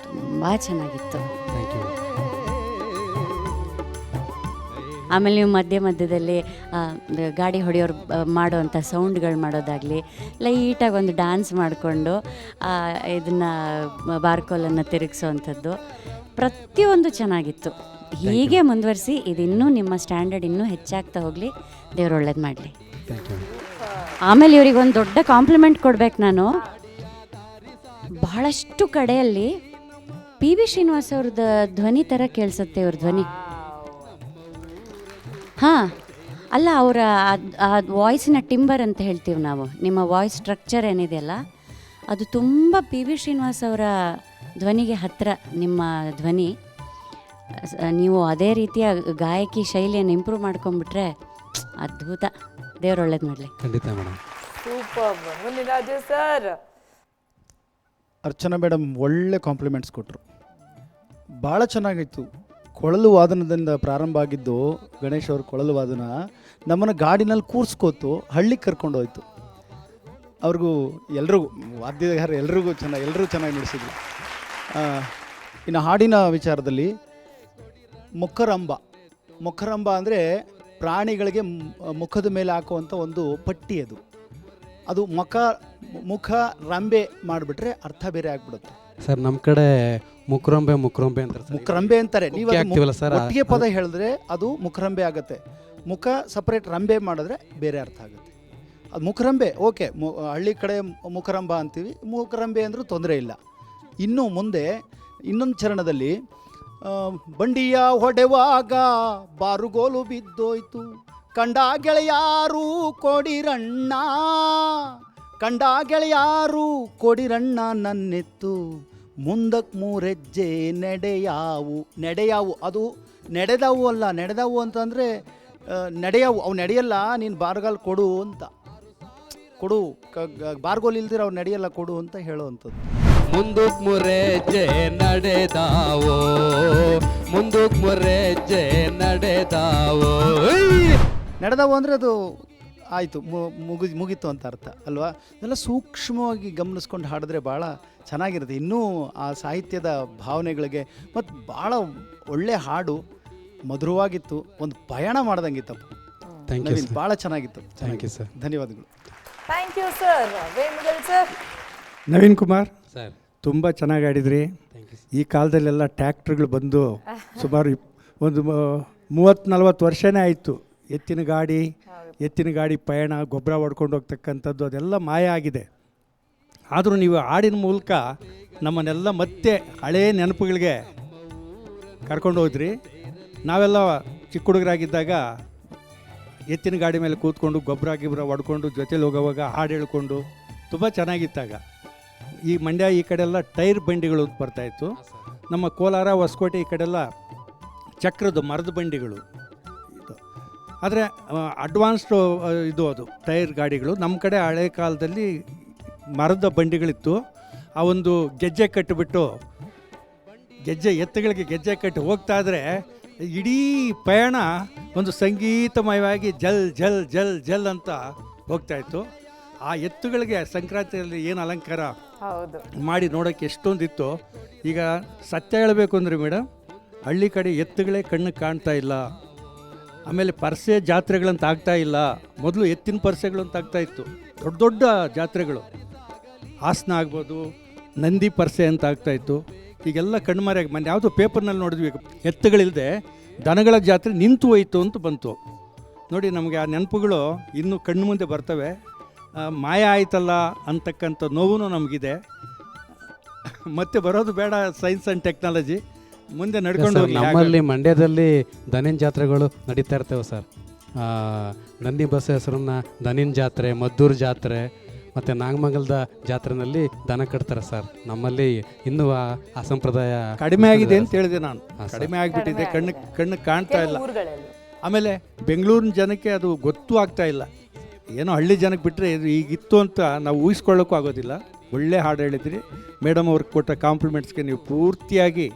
ತುಂಬ ಚೆನ್ನಾಗಿತ್ತು. Thank you. ಆಮೇಲೆ ನೀವು ಮಧ್ಯದಲ್ಲಿ ಗಾಡಿ ಹೊಡೆಯೋರು ಮಾಡೋವಂಥ ಸೌಂಡ್ಗಳು ಮಾಡೋದಾಗಲಿ, ಲೈಟಾಗಿ ಒಂದು ಡ್ಯಾನ್ಸ್ ಮಾಡಿಕೊಂಡು ಇದನ್ನು ಬಾರ್ಕೋಲನ್ನು ತಿರುಗಿಸೋವಂಥದ್ದು, ಪ್ರತಿಯೊಂದು ಚೆನ್ನಾಗಿತ್ತು. ಹೀಗೆ ಮುಂದುವರಿಸಿ, ಇದಿನ್ನೂ ನಿಮ್ಮ ಸ್ಟ್ಯಾಂಡರ್ಡ್ ಇನ್ನೂ ಹೆಚ್ಚಾಗ್ತಾ ಹೋಗಲಿ. ದೇವ್ರು ಒಳ್ಳೇದು ಮಾಡಲಿ. Thank you. ಆಮೇಲೆ ಇವ್ರಿಗೆ ಒಂದು ದೊಡ್ಡ ಕಾಂಪ್ಲಿಮೆಂಟ್ ಕೊಡ್ಬೇಕು ನಾನು. ಬಹಳಷ್ಟು ಕಡೆಯಲ್ಲಿ ಪಿ ವಿ ಶ್ರೀನಿವಾಸ್ ಅವ್ರದ್ದು ಧ್ವನಿ ಥರ ಕೇಳಿಸುತ್ತೆ ಇವ್ರ ಧ್ವನಿ. ಹಾಂ, ಅಲ್ಲ, ಅವರ ಆ ವಾಯ್ಸಿನ ಟಿಂಬರ್ ಅಂತ ಹೇಳ್ತೀವಿ ನಾವು, ನಿಮ್ಮ ವಾಯ್ಸ್ ಸ್ಟ್ರಕ್ಚರ್ ಏನಿದೆಯಲ್ಲ, ಅದು ತುಂಬ ಪಿ ವಿ ಶ್ರೀನಿವಾಸ್ ಅವರ ಧ್ವನಿಗೆ ಹತ್ತಿರ ನಿಮ್ಮ ಧ್ವನಿ. ನೀವು ಅದೇ ರೀತಿಯ ಗಾಯಕಿ ಶೈಲಿಯನ್ನು ಇಂಪ್ರೂವ್ ಮಾಡ್ಕೊಂಡ್ಬಿಟ್ರೆ ಅದ್ಭುತ. ದೇವ್ರು ಒಳ್ಳೇದು ಮಾಡಲಿ. ಖಂಡಿತ madam. Super. Muniraju sir. Archana madam ಒಳ್ಳೆ ಕಾಂಪ್ಲಿಮೆಂಟ್ಸ್ ಕೊಟ್ಟರು. ಭಾಳ ಚೆನ್ನಾಗಿತ್ತು. ಕೊಳಲು ವಾದನದಿಂದ ಪ್ರಾರಂಭ ಆಗಿದ್ದು, ಗಣೇಶ್ ಅವ್ರ ಕೊಳಲು ವಾದನ ನಮ್ಮನ್ನು ಗಾಡಿನಲ್ಲಿ ಕೂರಿಸ್ಕೋತು ಹಳ್ಳಿಗೆ ಕರ್ಕೊಂಡೋಯ್ತು. ಅವ್ರಿಗೂ ಎಲ್ರಿಗೂ ವಾದ್ಯಗಾರ ಎಲ್ಲರೂ ಚೆನ್ನಾಗಿ ನಡೆಸಿದ್ರು. ಇನ್ನು ಹಾಡಿನ ವಿಚಾರದಲ್ಲಿ ಮೊಕ್ಕರಂಬ ಅಂದರೆ ಪ್ರಾಣಿಗಳಿಗೆ ಮುಖದ ಮೇಲೆ ಹಾಕುವಂಥ ಒಂದು ಪಟ್ಟಿ. ಅದು ಮುಖ ರಂಬೆ ಮಾಡಿಬಿಟ್ರೆ ಅರ್ಥ ಬೇರೆ ಆಗ್ಬಿಡುತ್ತೆ ಸರ್. ನಮ್ಮ ಕಡೆ ಮುಕ್ರಂಬೆ ಅಂತಾರೆ ಸರ್. ಮುಖರಂಬೆ ಅಂತಾರೆ. ನೀವು ಹಾಕ್ತೀವಲ್ಲ ಸರ್, ಒಟ್ಟಿಗೆ ಪದ ಹೇಳಿದ್ರೆ ಅದು ಮುಖರಂಬೆ ಆಗುತ್ತೆ. ಮುಖ ಸಪ್ರೇಟ್ ರಂಬೆ ಮಾಡಿದ್ರೆ ಬೇರೆ ಅರ್ಥ ಆಗುತ್ತೆ. ಅದು ಮುಖರಂಬೆ ಓಕೆ, ಹಳ್ಳಿ ಕಡೆ ಮುಖರಂಬ ಅಂತೀವಿ. ಮುಖರಂಬೆ ಅಂದರೂ ತೊಂದರೆ ಇಲ್ಲ. ಇನ್ನು ಮುಂದೆ ಇನ್ನೊಂದು ಚರಣದಲ್ಲಿ ಬಂಡಿಯ ಹೊಡೆವಾಗ ಬಾರುಗೋಲು ಬಿದ್ದೋಯ್ತು, ಕಂಡ ಗೆಳೆಯಾರು ಕೊಡಿರಣ್ಣ ನನ್ನೆತ್ತು, ಮುಂದಕ್ಕೆ ಮೂರೆಜ್ಜೆ ನಡೆಯಾವು. ಅದು ನಡೆದವು ಅಲ್ಲ, ನಡೆದವು ಅಂತಂದರೆ ನಡೆಯವು, ಅವು ನಡೆಯಲ್ಲ, ನೀನು ಬಾರ್ಗಾಲ್ ಕೊಡು ಅಂತ, ಬಾರ್ಗೋಲ್ ಇಲ್ದಿರ ಅವ್ರು ನಡೆಯಲ್ಲ, ಕೊಡು ಅಂತ ಹೇಳುವಂಥದ್ದು. ಮುಂದಕ್ಕೆ ಮುರೆಜ್ಜೆ ನಡೆದವು ಅಂದರೆ ಅದು ಆಯಿತು, ಮುಗೀತು ಅಂತ ಅರ್ಥ ಅಲ್ವಾ. ಇದೆಲ್ಲ ಸೂಕ್ಷ್ಮವಾಗಿ ಗಮನಿಸ್ಕೊಂಡು ಹಾಡಿದ್ರೆ ಭಾಳ ಚೆನ್ನಾಗಿರುತ್ತೆ. ಇನ್ನೂ ಆ ಸಾಹಿತ್ಯದ ಭಾವನೆಗಳಿಗೆ ಮತ್ತು ಭಾಳ ಒಳ್ಳೆ ಹಾಡು, ಮಧುರವಾಗಿತ್ತು, ಒಂದು ಪಯಣ ಮಾಡ್ದಂಗಿತ್ತಪ್ಪ. Thank you. ಭಾಳ ಚೆನ್ನಾಗಿತ್ತು. Thank you sir. ಧನ್ಯವಾದಗಳು. Thank you sir. Venugopal sir. Naveen Kumar sir, ತುಂಬ ಚೆನ್ನಾಗಿ ಆಡಿದ್ರಿ. ಈ ಕಾಲದಲ್ಲೆಲ್ಲ ಟ್ಯಾಕ್ಟ್ರುಗಳು ಬಂದು ಸುಮಾರು ಒಂದು 30-40 ವರ್ಷನೇ ಆಯಿತು. ಎತ್ತಿನ ಗಾಡಿ ಪಯಣ, ಗೊಬ್ಬರ ಹೊಡ್ಕೊಂಡು ಹೋಗ್ತಕ್ಕಂಥದ್ದು ಅದೆಲ್ಲ ಮಾಯ ಆಗಿದೆ. ಆದರೂ ನೀವು ಹಾಡಿನ ಮೂಲಕ ನಮ್ಮನ್ನೆಲ್ಲ ಮತ್ತೆ ಹಳೇ ನೆನಪುಗಳಿಗೆ ಕರ್ಕೊಂಡು ಹೋದ್ರಿ. ನಾವೆಲ್ಲ ಚಿಕ್ಕ ಹುಡುಗರಾಗಿದ್ದಾಗ ಎತ್ತಿನ ಗಾಡಿ ಮೇಲೆ ಕೂತ್ಕೊಂಡು ಗೊಬ್ಬರ ಹೊಡ್ಕೊಂಡು ಜೊತೆಲಿ ಹೋಗೋವಾಗ ಹಾಡು ಹೇಳ್ಕೊಂಡು ತುಂಬ ಚೆನ್ನಾಗಿತ್ತಾಗ. ಈ ಮಂಡ್ಯ ಈ ಕಡೆಲ್ಲ ಟೈರ್ ಬಂಡಿಗಳು ಬರ್ತಾಯಿತ್ತು. ನಮ್ಮ ಕೋಲಾರ ಹೊಸಕೋಟೆ ಈ ಕಡೆಲ್ಲ ಚಕ್ರದ ಮರದ ಬಂಡಿಗಳು ಇದು. ಆದರೆ ಅಡ್ವಾನ್ಸ್ಡ್ ಅದು ಟೈರ್ ಗಾಡಿಗಳು. ನಮ್ಮ ಕಡೆ ಹಳೆ ಕಾಲದಲ್ಲಿ ಮರದ ಬಂಡಿಗಳಿತ್ತು. ಆ ಒಂದು ಗೆಜ್ಜೆ ಕಟ್ಟಿಬಿಟ್ಟು ಎತ್ತುಗಳಿಗೆ ಗೆಜ್ಜೆ ಕಟ್ಟಿ ಹೋಗ್ತಾ ಇದ್ರೆ ಇಡೀ ಪಯಣ ಒಂದು ಸಂಗೀತಮಯವಾಗಿ ಜಲ್ ಜಲ್ ಜಲ್ ಜಲ್ ಅಂತ ಹೋಗ್ತಾಯಿತ್ತು. ಆ ಎತ್ತುಗಳಿಗೆ ಸಂಕ್ರಾಂತಿಯಲ್ಲಿ ಏನು ಅಲಂಕಾರ ಮಾಡಿ ನೋಡೋಕ್ಕೆ ಎಷ್ಟೊಂದಿತ್ತು. ಈಗ ಸತ್ಯ ಹೇಳಬೇಕು ಅಂದರೆ ಮೇಡಮ್, ಹಳ್ಳಿ ಕಡೆ ಎತ್ತುಗಳೇ ಕಣ್ಣಿಗೆ ಕಾಣ್ತಾ ಇಲ್ಲ. ಆಮೇಲೆ ಪರ್ಸೆ ಜಾತ್ರೆಗಳಂತ ಆಗ್ತಾ ಇಲ್ಲ. ಮೊದಲು ಎತ್ತಿನ ಪರ್ಸೆಗಳು ಅಂತ ಆಗ್ತಾಯಿತ್ತು, ದೊಡ್ಡ ದೊಡ್ಡ ಜಾತ್ರೆಗಳು. ಹಾಸನ ಆಗ್ಬೋದು, ನಂದಿ ಪರ್ಸೆ ಅಂತ ಆಗ್ತಾಯಿತ್ತು. ಈಗೆಲ್ಲ ಕಣ್ಮರೆಯಾಗಿ ಮೊನ್ನೆ ಯಾವುದೋ ಪೇಪರ್ನಲ್ಲಿ ನೋಡಿದ್ವಿ, ಎತ್ತುಗಳಿಲ್ಲದೆ ದನಗಳ ಜಾತ್ರೆ ನಿಂತು ಹೋಯಿತು ಅಂತ ಬಂತು. ನೋಡಿ, ನಮಗೆ ಆ ನೆನಪುಗಳು ಇನ್ನೂ ಕಣ್ಣು ಮುಂದೆ ಬರ್ತವೆ. ಮಾಯ ಆಯ್ತಲ್ಲ ಅಂತಕ್ಕಂಥ ನೋವು ನಮಗಿದೆ. ಮತ್ತೆ ಬರೋದು ಬೇಡ. ಸೈನ್ಸ್ ಆ್ಯಂಡ್ ಟೆಕ್ನಾಲಜಿ ಮುಂದೆ ನಡ್ಕೊಂಡು ಹೋಗಿ. ನಮ್ಮಲ್ಲಿ ಮಂಡ್ಯದಲ್ಲಿ ದನಿನ ಜಾತ್ರೆಗಳು ನಡೀತಾ ಇರ್ತೇವೆ ಸರ್. ನಂದಿ ಬಸ್ ಹೆಸರನ್ನ ದನಿನ ಜಾತ್ರೆ, ಮದ್ದೂರು ಜಾತ್ರೆ ಮತ್ತು ನಾಗಮಂಗಲದ ಜಾತ್ರೆನಲ್ಲಿ ದನ ಕಟ್ತಾರೆ ಸರ್. ನಮ್ಮಲ್ಲಿ ಇನ್ನೂ ಆ ಸಂಪ್ರದಾಯ ಕಡಿಮೆ ಆಗಿದೆ ಅಂತ ಹೇಳಿದೆ ನಾನು. ಕಡಿಮೆ ಆಗಿಬಿಟ್ಟಿದೆ, ಕಣ್ಣು ಕಾಣ್ತಾ ಇಲ್ಲ. ಆಮೇಲೆ ಬೆಂಗಳೂರಿನ ಜನಕ್ಕೆ ಅದು ಗೊತ್ತೂ ಆಗ್ತಾ ಇಲ್ಲ. ಏನೋ ಹಳ್ಳಿ ಜನಕ್ಕೆ ಬಿಟ್ಟರೆ ಇದು ಈಗಿತ್ತು ಅಂತ ನಾವು ಊಹಿಸ್ಕೊಳ್ಳೋಕ್ಕೂ ಆಗೋದಿಲ್ಲ. ಒಳ್ಳೆ ಹಾಡು ಹೇಳಿದ್ರಿ ಮೇಡಮ್. ಅವ್ರಿಗೆ ಕೊಟ್ಟ ಕಾಂಪ್ಲಿಮೆಂಟ್ಸ್ಗೆ ನೀವು ಪೂರ್ತಿಯಾಗಿ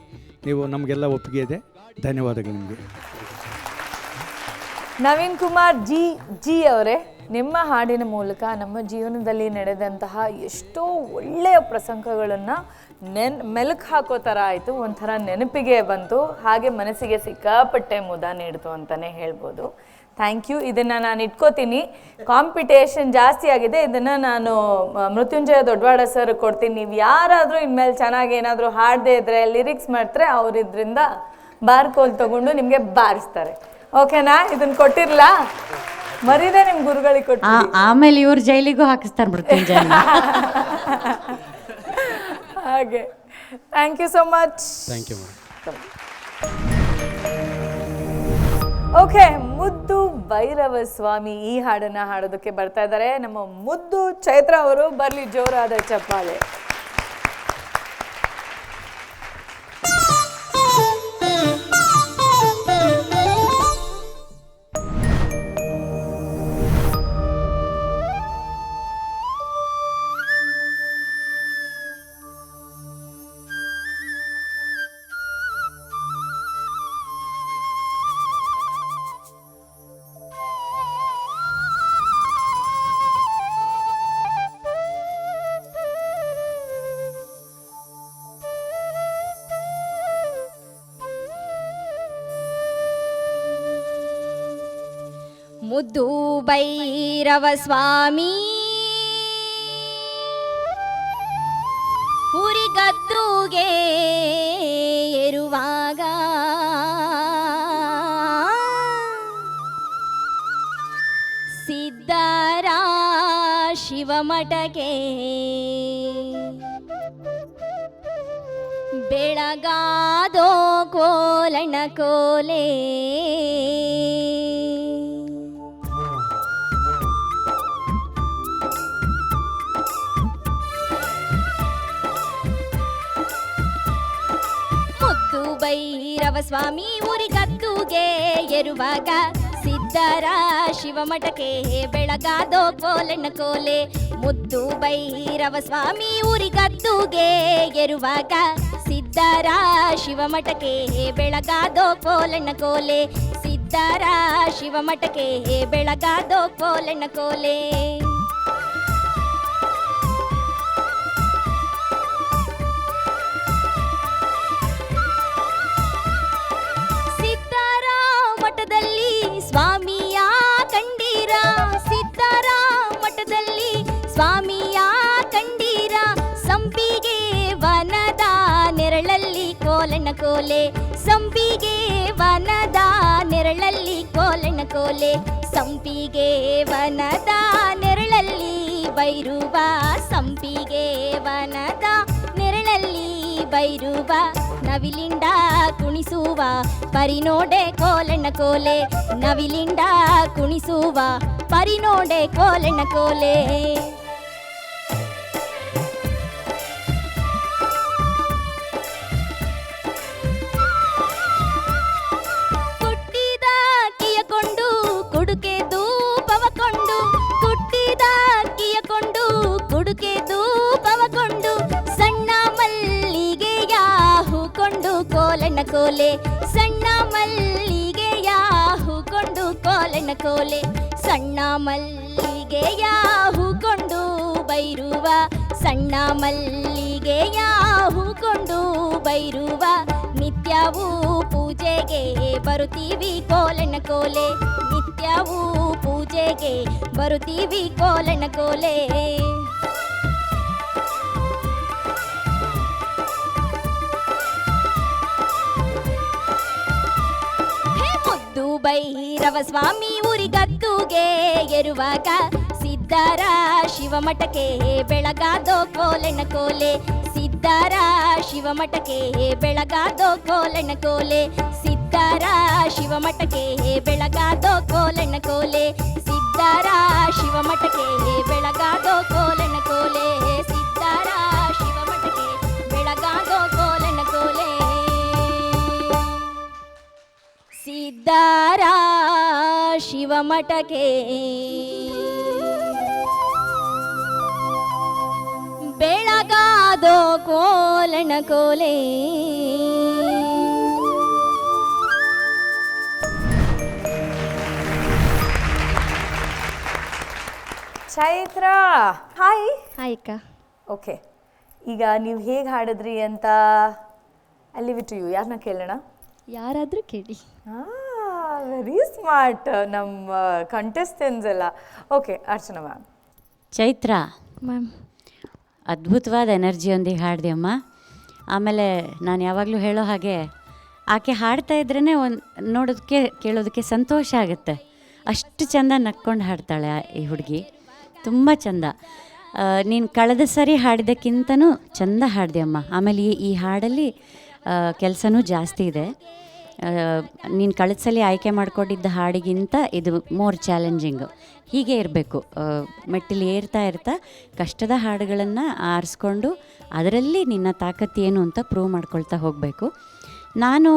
ನಮಗೆಲ್ಲ ಒಪ್ಪಿಗೆ ಇದೆ. ಧನ್ಯವಾದಗಳು ನಿಮಗೆ. ನವೀನ್ ಕುಮಾರ್ ಜಿ ಅವರೇ, ನಿಮ್ಮ ಹಾಡಿನ ಮೂಲಕ ನಮ್ಮ ಜೀವನದಲ್ಲಿ ನಡೆದಂತಹ ಎಷ್ಟೋ ಒಳ್ಳೆಯ ಪ್ರಸಂಗಗಳನ್ನು ಮೆಲುಕು ಹಾಕೋ ಥರ ಆಯಿತು, ಒಂಥರ ನೆನಪಿಗೆ ಬಂತು, ಹಾಗೆ ಮನಸ್ಸಿಗೆ ಸಿಕ್ಕಾಪಟ್ಟೆ ಮುದ ನೀಡ್ತು ಅಂತಲೇ ಹೇಳ್ಬೋದು. Thank you. ಇದನ್ನು ನಾನು ಇಟ್ಕೋತೀನಿ. ಕಾಂಪಿಟೇಷನ್ ಜಾಸ್ತಿ ಆಗಿದೆ, ಇದನ್ನು ನಾನು ಮೃತ್ಯುಂಜಯ ದೊಡ್ಡವಾಡ ಸರ್ ಕೊಡ್ತೀನಿ. ನೀವು ಯಾರಾದರೂ ಇನ್ಮೇಲೆ ಚೆನ್ನಾಗಿ ಏನಾದರೂ ಹಾಡದೇ ಇದ್ದರೆ, ಲಿರಿಕ್ಸ್ ಮಾಡ್ತಾರೆ, ಅವ್ರು ಇದರಿಂದ ಬಾರ್ಕೋಲ್ ತೊಗೊಂಡು ನಿಮಗೆ ಬಾರಿಸ್ತಾರೆ. ಓಕೆನಾ? ಇದನ್ನು ಕೊಟ್ಟಿರಲಾ? ಮರಿದೆ ನಿಮ್ಮ ಗುರುಗಳಿಗೆ ಕೊಟ್ಟು ಆಮೇಲೆ ಇವ್ರು ಜೈಲಿಗೂ ಹಾಕಿಸ್ತಾರೆ ಮೃತ್ಯುಂಜಯ. ಹಾಗೆ. Thank you so much. Thank you madam. Okay, ಮುದ್ದು ಭೈರವ ಸ್ವಾಮಿ ಈ ಹಾಡನ್ನು ಹಾಡೋದಕ್ಕೆ ಬರ್ತಾ ಇದ್ದಾರೆ ನಮ್ಮ ಮುದ್ದು ಚೈತ್ರ ಅವರು. ಬರಲಿ ಜೋರಾದ ಚಪ್ಪಾಳೆ. ಮುದ್ದು ಭೈರವ ಸ್ವಾಮಿ ಹುರಿಗದ್ದುಗೆ ಏರುವಾಗ ಸಿದ್ಧರ ಶಿವಮಠಕ್ಕೆ ಬೆಳಗಾದೋ ಕೋಲಣ್ಣ ಕೋಲೆ ಮುದ್ದು ಭೈರವ ಸ್ವಾಮಿ ಊರಿಗದ್ದುಗೆ ಏರುವಾಗ ಸಿದ್ಧರ ಶಿವಮಠಕ್ಕೆ ಬೆಳಗಾದೋ ಕೋಲಣ್ಣ ಕೋಲೆ. ಮುದ್ದು ಭೈರವ ಸ್ವಾಮಿ ಊರಿಗದ್ದುಗೆ ಏರುವಾಗ ಸಿದ್ಧರ ಶಿವಮಠಕ್ಕೆ ಬೆಳಗಾದೋ ಕೋಲಣ್ಣ ಕೋಲೆ. ಸಿದ್ಧರ ಶಿವಮಠಕ್ಕೆ ಬೆಳಗಾದೋ ಕೋಲಣ್ಣ ಕೋಲೆ. ಸಿದ್ಧರ ಮಠದಲ್ಲಿ ಸ್ವಾಮಿಯ ಕಂಡೀರ, ಸಿದ್ಧರ ಮಠದಲ್ಲಿ ಸ್ವಾಮಿಯ ಕಂಡೀರ. ಸಂಪಿಗೆ ವನದ ನೆರಳಲ್ಲಿ ಕೋಲಣ್ಣ ಕೋಲೆ, ಸಂಪಿಗೆ ವನದ ನೆರಳಲ್ಲಿ ಕೋಲಣ್ಣ ಕೋಲೆ. ಸಂಪಿಗೆ ವನದ ನೆರಳಲ್ಲಿ ಬೈರುವ, ಸಂಪಿಗೆ ವನದ ನೆರಳಲ್ಲಿ ಬೈರುವ. ನವಿಲಿಂಡ ಕುಣಿಸುವ ಪರಿನೋಡೆ ಕೋಲಣ್ಣ ಕೋಲೆ, ನವಿಲಿಂಡ ಕುಣಿಸುವ ಪರಿನೋಡೆ ಕೋಲಣ್ಣ ಕೋಲೆ. ಕುಟ್ಟಿದ ಕಿಯಕೊಂಡು ಕುಡುಕೆ ಧೂಪವ ಕೊಂಡು, ಕುಟ್ಟಿದ ಕಿಯಕೊಂಡು ಕುಡುಕೆ ಧೂಪವ ಕೊಂಡು. ಸಣ್ಣ ಮಲ್ಲಿಗೆಯ ಹೂಕೊಂಡು ಕೋಲಣ್ಣ ಕೋಲೆ, ಸಣ್ಣ ಮಲ್ಲಿಗೆಯ ಹೂಕೊಂಡು ಕೋಲಣ್ಣ ಕೋಲೆ. ಸಣ್ಣ ಮಲ್ಲಿಗೆಯ ಹೂಕೊಂಡು ಬೈರುವ, ಸಣ್ಣ ಮಲ್ಲಿಗೆಯ ಹೂಕೊಂಡು ಬೈರುವ. ನಿತ್ಯವೂ ಪೂಜೆಗೆ ಬರುತ್ತೀವಿ ಕೋಲಣ್ಣ ಕೋಲೆ, ನಿತ್ಯವೂ ಪೂಜೆಗೆ ಬರುತ್ತೀವಿ ಕೋಲಣ್ಣ ಕೋಲೆ. ಮುದ್ದು ಭೈರವ ಸ್ವಾಮಿ ಊರಿಗದ್ದುಗೆ ಏರುವಾಗ ಸಿದ್ಧರ ಶಿವಮಠಕ್ಕೆ ಬೆಳಗಾದೋ ಕೋಲಣ್ಣ ಕೋಲೆ. ಸಿದ್ಧರ ಶಿವಮಠಕ್ಕೆ ಬೆಳಗಾದೋ ಕೋಲಣ್ಣ ಕೋಲೆ. ಸಿದ್ಧರ ಶಿವಮಠಕ್ಕೆ ಬೆಳಗಾದೋ ಕೋಲಣ್ಣ ಕೋಲೆ. ಸಿದ್ಧರ ಶಿವಮಠಕ್ಕೆ ಬೆಳಗಾದೋ ಕೋಲಣ್ಣ ಕೋಲೆ. ಸಿದ್ಧರ ಶಿವಮಠಕ್ಕೆ ಬೆಳಗಾದೋ ಕೋಲಣ್ಣ ಕೋಲೆ. ಸಿದ್ಧರ ಶಿವಮಠಕ್ಕೆ ಬೆಳಗಾದೋ ಕೋಲಣ್ಣ ಕೋಲೆ. ಚೈತ್ರ ಹಾಯ್. ಹಾಯ್ ಅಕ್ಕ. ಓಕೆ, ಈಗ ನೀವು ಹೇಗೆ ಹಾಡಿದ್ರಿ ಅಂತ ಅಲ್ಲಿ ಬಿಟ್ಟು ಯು ಯಾರನ್ನ ಕೇಳೋಣ? ಯಾರಾದರೂ ಕೇಳಿ. ವೆರಿ ಸ್ಮಾರ್ಟ್ ನಮ್ಮ ಕಂಟೆಸ್ಟೆನ್ಸ್ ಎಲ್ಲ. Okay, Archana ma'am. Chaitra, ma'am. ಅದ್ಭುತವಾದ ಎನರ್ಜಿಯೊಂದಿಗೆ ಹಾಡಿದೆಯಮ್ಮ. ಆಮೇಲೆ ನಾನು ಯಾವಾಗಲೂ ಹೇಳೋ ಹಾಗೆ ಆಕೆ ಹಾಡ್ತಾ ಇದ್ರೇ ನೋಡೋದಕ್ಕೆ ಕೇಳೋದಕ್ಕೆ ಸಂತೋಷ ಆಗುತ್ತೆ. ಅಷ್ಟು ಚೆಂದ ನಕ್ಕೊಂಡು ಹಾಡ್ತಾಳೆ ಈ ಹುಡುಗಿ, ತುಂಬ ಚೆಂದ. ನೀನು ಕಳೆದ ಸರಿ ಹಾಡಿದ್ದಕ್ಕಿಂತನೂ ಚೆಂದ ಹಾಡಿದೆಯಮ್ಮ. ಆಮೇಲೆ ಈ ಹಾಡಲ್ಲಿ ಕೆಲಸನೂ ಜಾಸ್ತಿ ಇದೆ. ನೀನು ಕಳೆದ ಸಲ ಆಯ್ಕೆ ಮಾಡಿಕೊಂಡಿದ್ದ ಹಾಡಿಗಿಂತ ಇದು ಮೋರ್ ಚಾಲೆಂಜಿಂಗು. ಹೀಗೆ ಇರಬೇಕು, ಮೆಟ್ಟಿಲು ಏರ್ತಾ ಇರ್ತಾ ಕಷ್ಟದ ಹಾಡುಗಳನ್ನು ಆರಿಸ್ಕೊಂಡು ಅದರಲ್ಲಿ ನಿನ್ನ ತಾಕತ್ತು ಏನು ಅಂತ ಪ್ರೂವ್ ಮಾಡ್ಕೊಳ್ತಾ ಹೋಗಬೇಕು. ನಾನು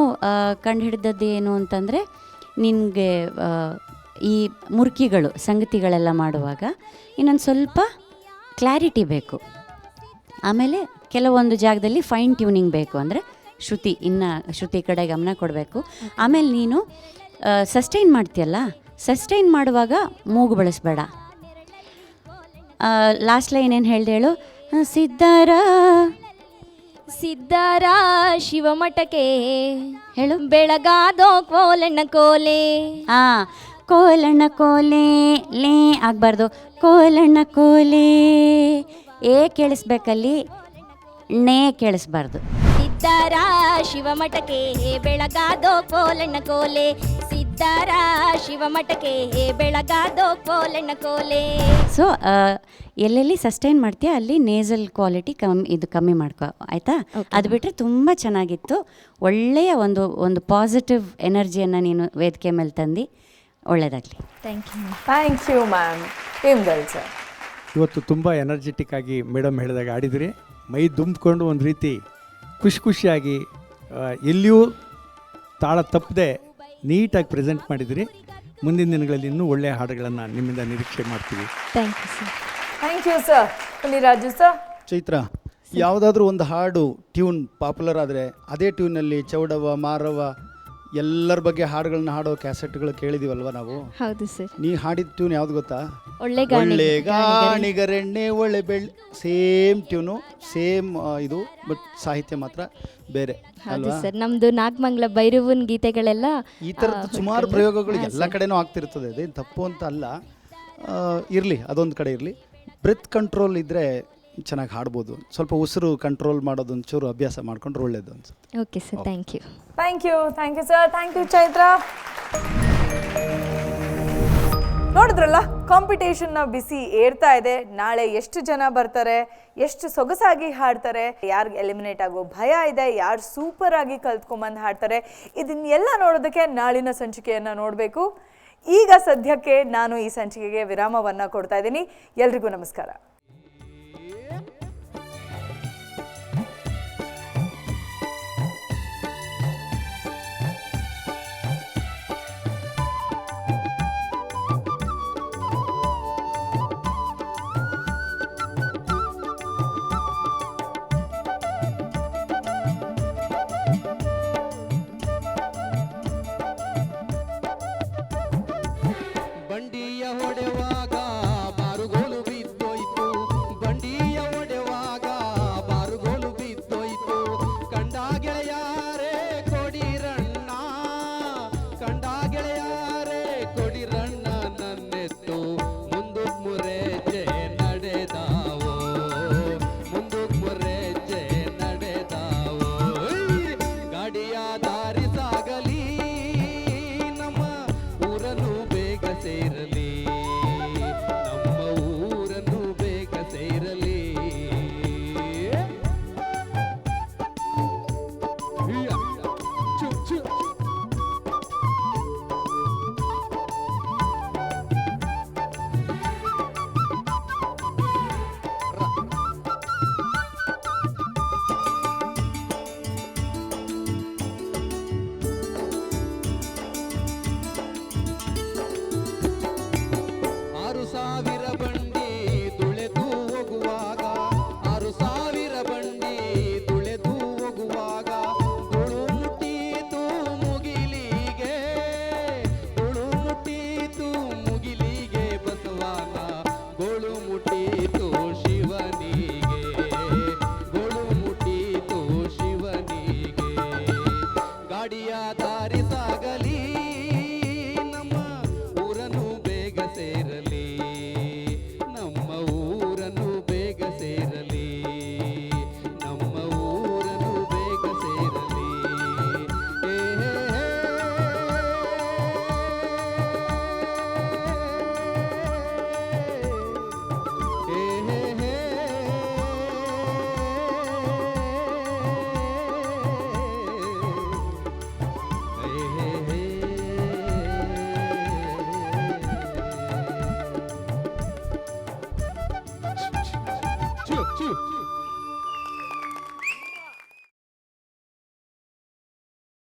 ಕಂಡುಹಿಡಿದದ್ದು ಏನು ಅಂತಂದರೆ, ನಿನಗೆ ಈ ಮುರುಕಿಗಳು ಸಂಗತಿಗಳೆಲ್ಲ ಮಾಡುವಾಗ ಇನ್ನೊಂದು ಸ್ವಲ್ಪ ಕ್ಲಾರಿಟಿ ಬೇಕು. ಆಮೇಲೆ ಕೆಲವೊಂದು ಜಾಗದಲ್ಲಿ ಫೈನ್ ಟ್ಯೂನಿಂಗ್ ಬೇಕು, ಅಂದರೆ ಶ್ರುತಿ ಕಡೆ ಗಮನ ಕೊಡಬೇಕು. ಆಮೇಲೆ ನೀನು ಸಸ್ಟೈನ್ ಮಾಡ್ತೀಯಲ್ಲ, ಸಸ್ಟೈನ್ ಮಾಡುವಾಗ ಮೂಗು ಬಳಸಬೇಡ. ಲಾಸ್ಟ್ ಲೈನ್ ಏನು ಹೇಳ್ದೆ ಹೇಳು? ಸಿದ್ಧಾರ ಶಿವಮಠಕ್ಕೆ ಹೇಳು. ಬೆಳಗಾದೋ ಕೋಲಣ್ಣ ಕೋಲೆ. ಕೋಲಣ್ಣ ಕೋಲೆ ಲೇ ಆಗಬಾರ್ದು, ಕೋಲಣ್ಣ ಕೋಲೆ ಏ ಕೇಳಿಸ್ಬೇಕಲ್ಲಿ, ನೇ ಕೇಳಿಸ್ಬಾರ್ದು. ಸಿದ್ಧಾರ ಶಿವಮಠಕ್ಕೆ ಬೆಳಗಾದೋ ಕೋಲಣ್ಣ ಕೋಲೆ. ಸಿದ್ಧಾರ ಶಿವಮಠಕ್ಕೆ ಬೆಳಗಾದೋ ಕೋಲಣ್ಣ ಕೋಲೆ. ಸೊ ಎಲ್ಲೆಲ್ಲಿ ಸಸ್ಟೈನ್ ಮಾಡ್ತೀಯ ಅಲ್ಲಿ ನೇಸಲ್ ಕ್ವಾಲಿಟಿ ಕಮ್ಮಿ ಮಾಡ್ಕೊ, ಆಯಿತಾ? ಅದು ಬಿಟ್ಟರೆ ತುಂಬ ಚೆನ್ನಾಗಿತ್ತು. ಒಳ್ಳೆಯ ಒಂದು ಪಾಸಿಟಿವ್ ಎನರ್ಜಿಯನ್ನು ನೀನು ವೇದಿಕೆ ಮೇಲೆ ತಂದು, ಒಳ್ಳೆಯದಾಗಲಿ. Thank you ma'am. ಸರ್, ಇವತ್ತು ತುಂಬ ಎನರ್ಜೆಟಿಕ್ ಆಗಿ ಮೇಡಮ್ ಹೇಳಿದಾಗ ಆಡಿದ್ರಿ. ಮೈ ದುಂಬ್ಕೊಂಡು ಒಂದು ರೀತಿ ಖುಷಿಯಾಗಿ ಎಲ್ಲಿಯೂ ತಾಳ ತಪ್ಪದೆ ನೀಟಾಗಿ ಪ್ರೆಸೆಂಟ್ ಮಾಡಿದಿರಿ. ಮುಂದಿನ ದಿನಗಳಲ್ಲಿ ಇನ್ನೂ ಒಳ್ಳೆಯ ಹಾಡುಗಳನ್ನು ನಿಮ್ಮಿಂದ ನಿರೀಕ್ಷೆ ಮಾಡ್ತೀವಿ. Thank you sir. Raju sir. Chaitra, ಯಾವುದಾದ್ರೂ ಒಂದು ಹಾಡು ಟ್ಯೂನ್ ಪಾಪ್ಯುಲರ್ ಆದರೆ ಅದೇ ಟ್ಯೂನಲ್ಲಿ ಚೌಡವ ಮಾರವ ಎಲ್ಲರ ಬಗ್ಗೆ ಹಾಡುಗಳನ್ನ ಹಾಡೋ ಕ್ಯಾಸೆಟ್ಗಳು ಕೇಳಿದೀವಲ್ವ ನಾವು? ಹೌದು ಸರ್. ನೀ ಹಾಡಿದ ಟ್ಯೂನ್ ಯಾವ್ದು ಗೊತ್ತಾ? ಒಳ್ಳೆ ಗಾಣಿಗರೆಣ್ಣೆ ಒಳ್ಳೆ ಸೇಮ್ ಟ್ಯೂನು, ಸೇಮ್ ಇದು, ಬಟ್ ಸಾಹಿತ್ಯ ಮಾತ್ರ ಬೇರೆ ಅಲ್ವಾ ಸರ್? ನಮ್ದು ನಾಗಮಂಗಲ ಭೈರವನ್ ಗೀತೆಗಳೆಲ್ಲ ಈ ಥರದ ಸುಮಾರು ಪ್ರಯೋಗಗಳು ಎಲ್ಲ ಕಡೆನೂ ಆಗ್ತಿರ್ತದೆ. ಅದೇನು ತಪ್ಪು ಅಂತ ಅಲ್ಲ, ಇರಲಿ, ಅದೊಂದು ಕಡೆ ಇರಲಿ. ಬ್ರೆತ್ ಕಂಟ್ರೋಲ್ ಇದ್ದರೆ ಚೆನ್ನಾಗಿ ಹಾಡ್ಬೋದು. ಸ್ವಲ್ಪ ಉಸಿರು ಕಂಟ್ರೋಲ್ ಮಾಡೋದು ಒಂಚೂರು ಅಭ್ಯಾಸ ಮಾಡ್ಕೊಂಡ್ರೆ ಒಳ್ಳೇದು ಅನ್ಸುತ್ತೆ. Okay sir, thank you sir. Thank you Chaitra. ನೋಡಿದ್ರಲ್ಲ, ಕಾಂಪಿಟೇಷನ್ನ ಬಿಸಿ ಏರ್ತಾ ಇದೆ. ನಾಳೆ ಎಷ್ಟು ಜನ ಬರ್ತಾರೆ, ಎಷ್ಟು ಸೊಗಸಾಗಿ ಹಾಡ್ತಾರೆ, ಯಾರಿಗೆ ಎಲಿಮಿನೇಟ್ ಆಗೋ ಭಯ ಇದೆ, ಯಾರು ಸೂಪರ್ ಆಗಿ ಕಲ್ತ್ಕೊಂಬಂದು ಹಾಡ್ತಾರೆ, ಇದನ್ನೆಲ್ಲ ನೋಡೋದಕ್ಕೆ ನಾಳಿನ ಸಂಚಿಕೆಯನ್ನು ನೋಡಬೇಕು. ಈಗ ಸದ್ಯಕ್ಕೆ ನಾನು ಈ ಸಂಚಿಕೆಗೆ ವಿರಾಮವನ್ನು ಕೊಡ್ತಾ ಇದ್ದೀನಿ. ಎಲ್ರಿಗೂ ನಮಸ್ಕಾರ. ಬಂಡಿಯ ಹೊಡೆವಾಗ ಬಾರುಗೋಲು ಬಿದ್ದೋಯ್ತು, ಬಂಡಿಯ ಹೊಡೆವಾಗ ಬಾರುಗೋಲು ಬಿದ್ದೋಯ್ತು. ಕಂಡ ಗೆಳೆಯಾರೇ ಕೊಡಿರಣ್ಣ, ಕಂಡ ಗೆಳೆಯಾರೇ ಕೊಡಿರಣ್ಣ ನನ್ನೆತ್ತು. ಮುಂದಕ್ಕೆ ಮುರೆಜೆ ನಡೆದಾವೋ, ಮುಂದಕ್ಕೆ ಮುರೆಜೆ ನಡೆದಾವೋ. ಗಾಡಿಯ ದಾರಿ ಸಾಗಲಿ, ನಮ್ಮ ಊರನ್ನು ಬೇಗ ಸೇರಲಿ, ನಮ್ಮ ಊರನ್ನು ಬೇಗ ಸೇರಲಿ. ಚು ಚು ಗಾಡಿಯ ದಾರಿ ಸಾಗಲಿ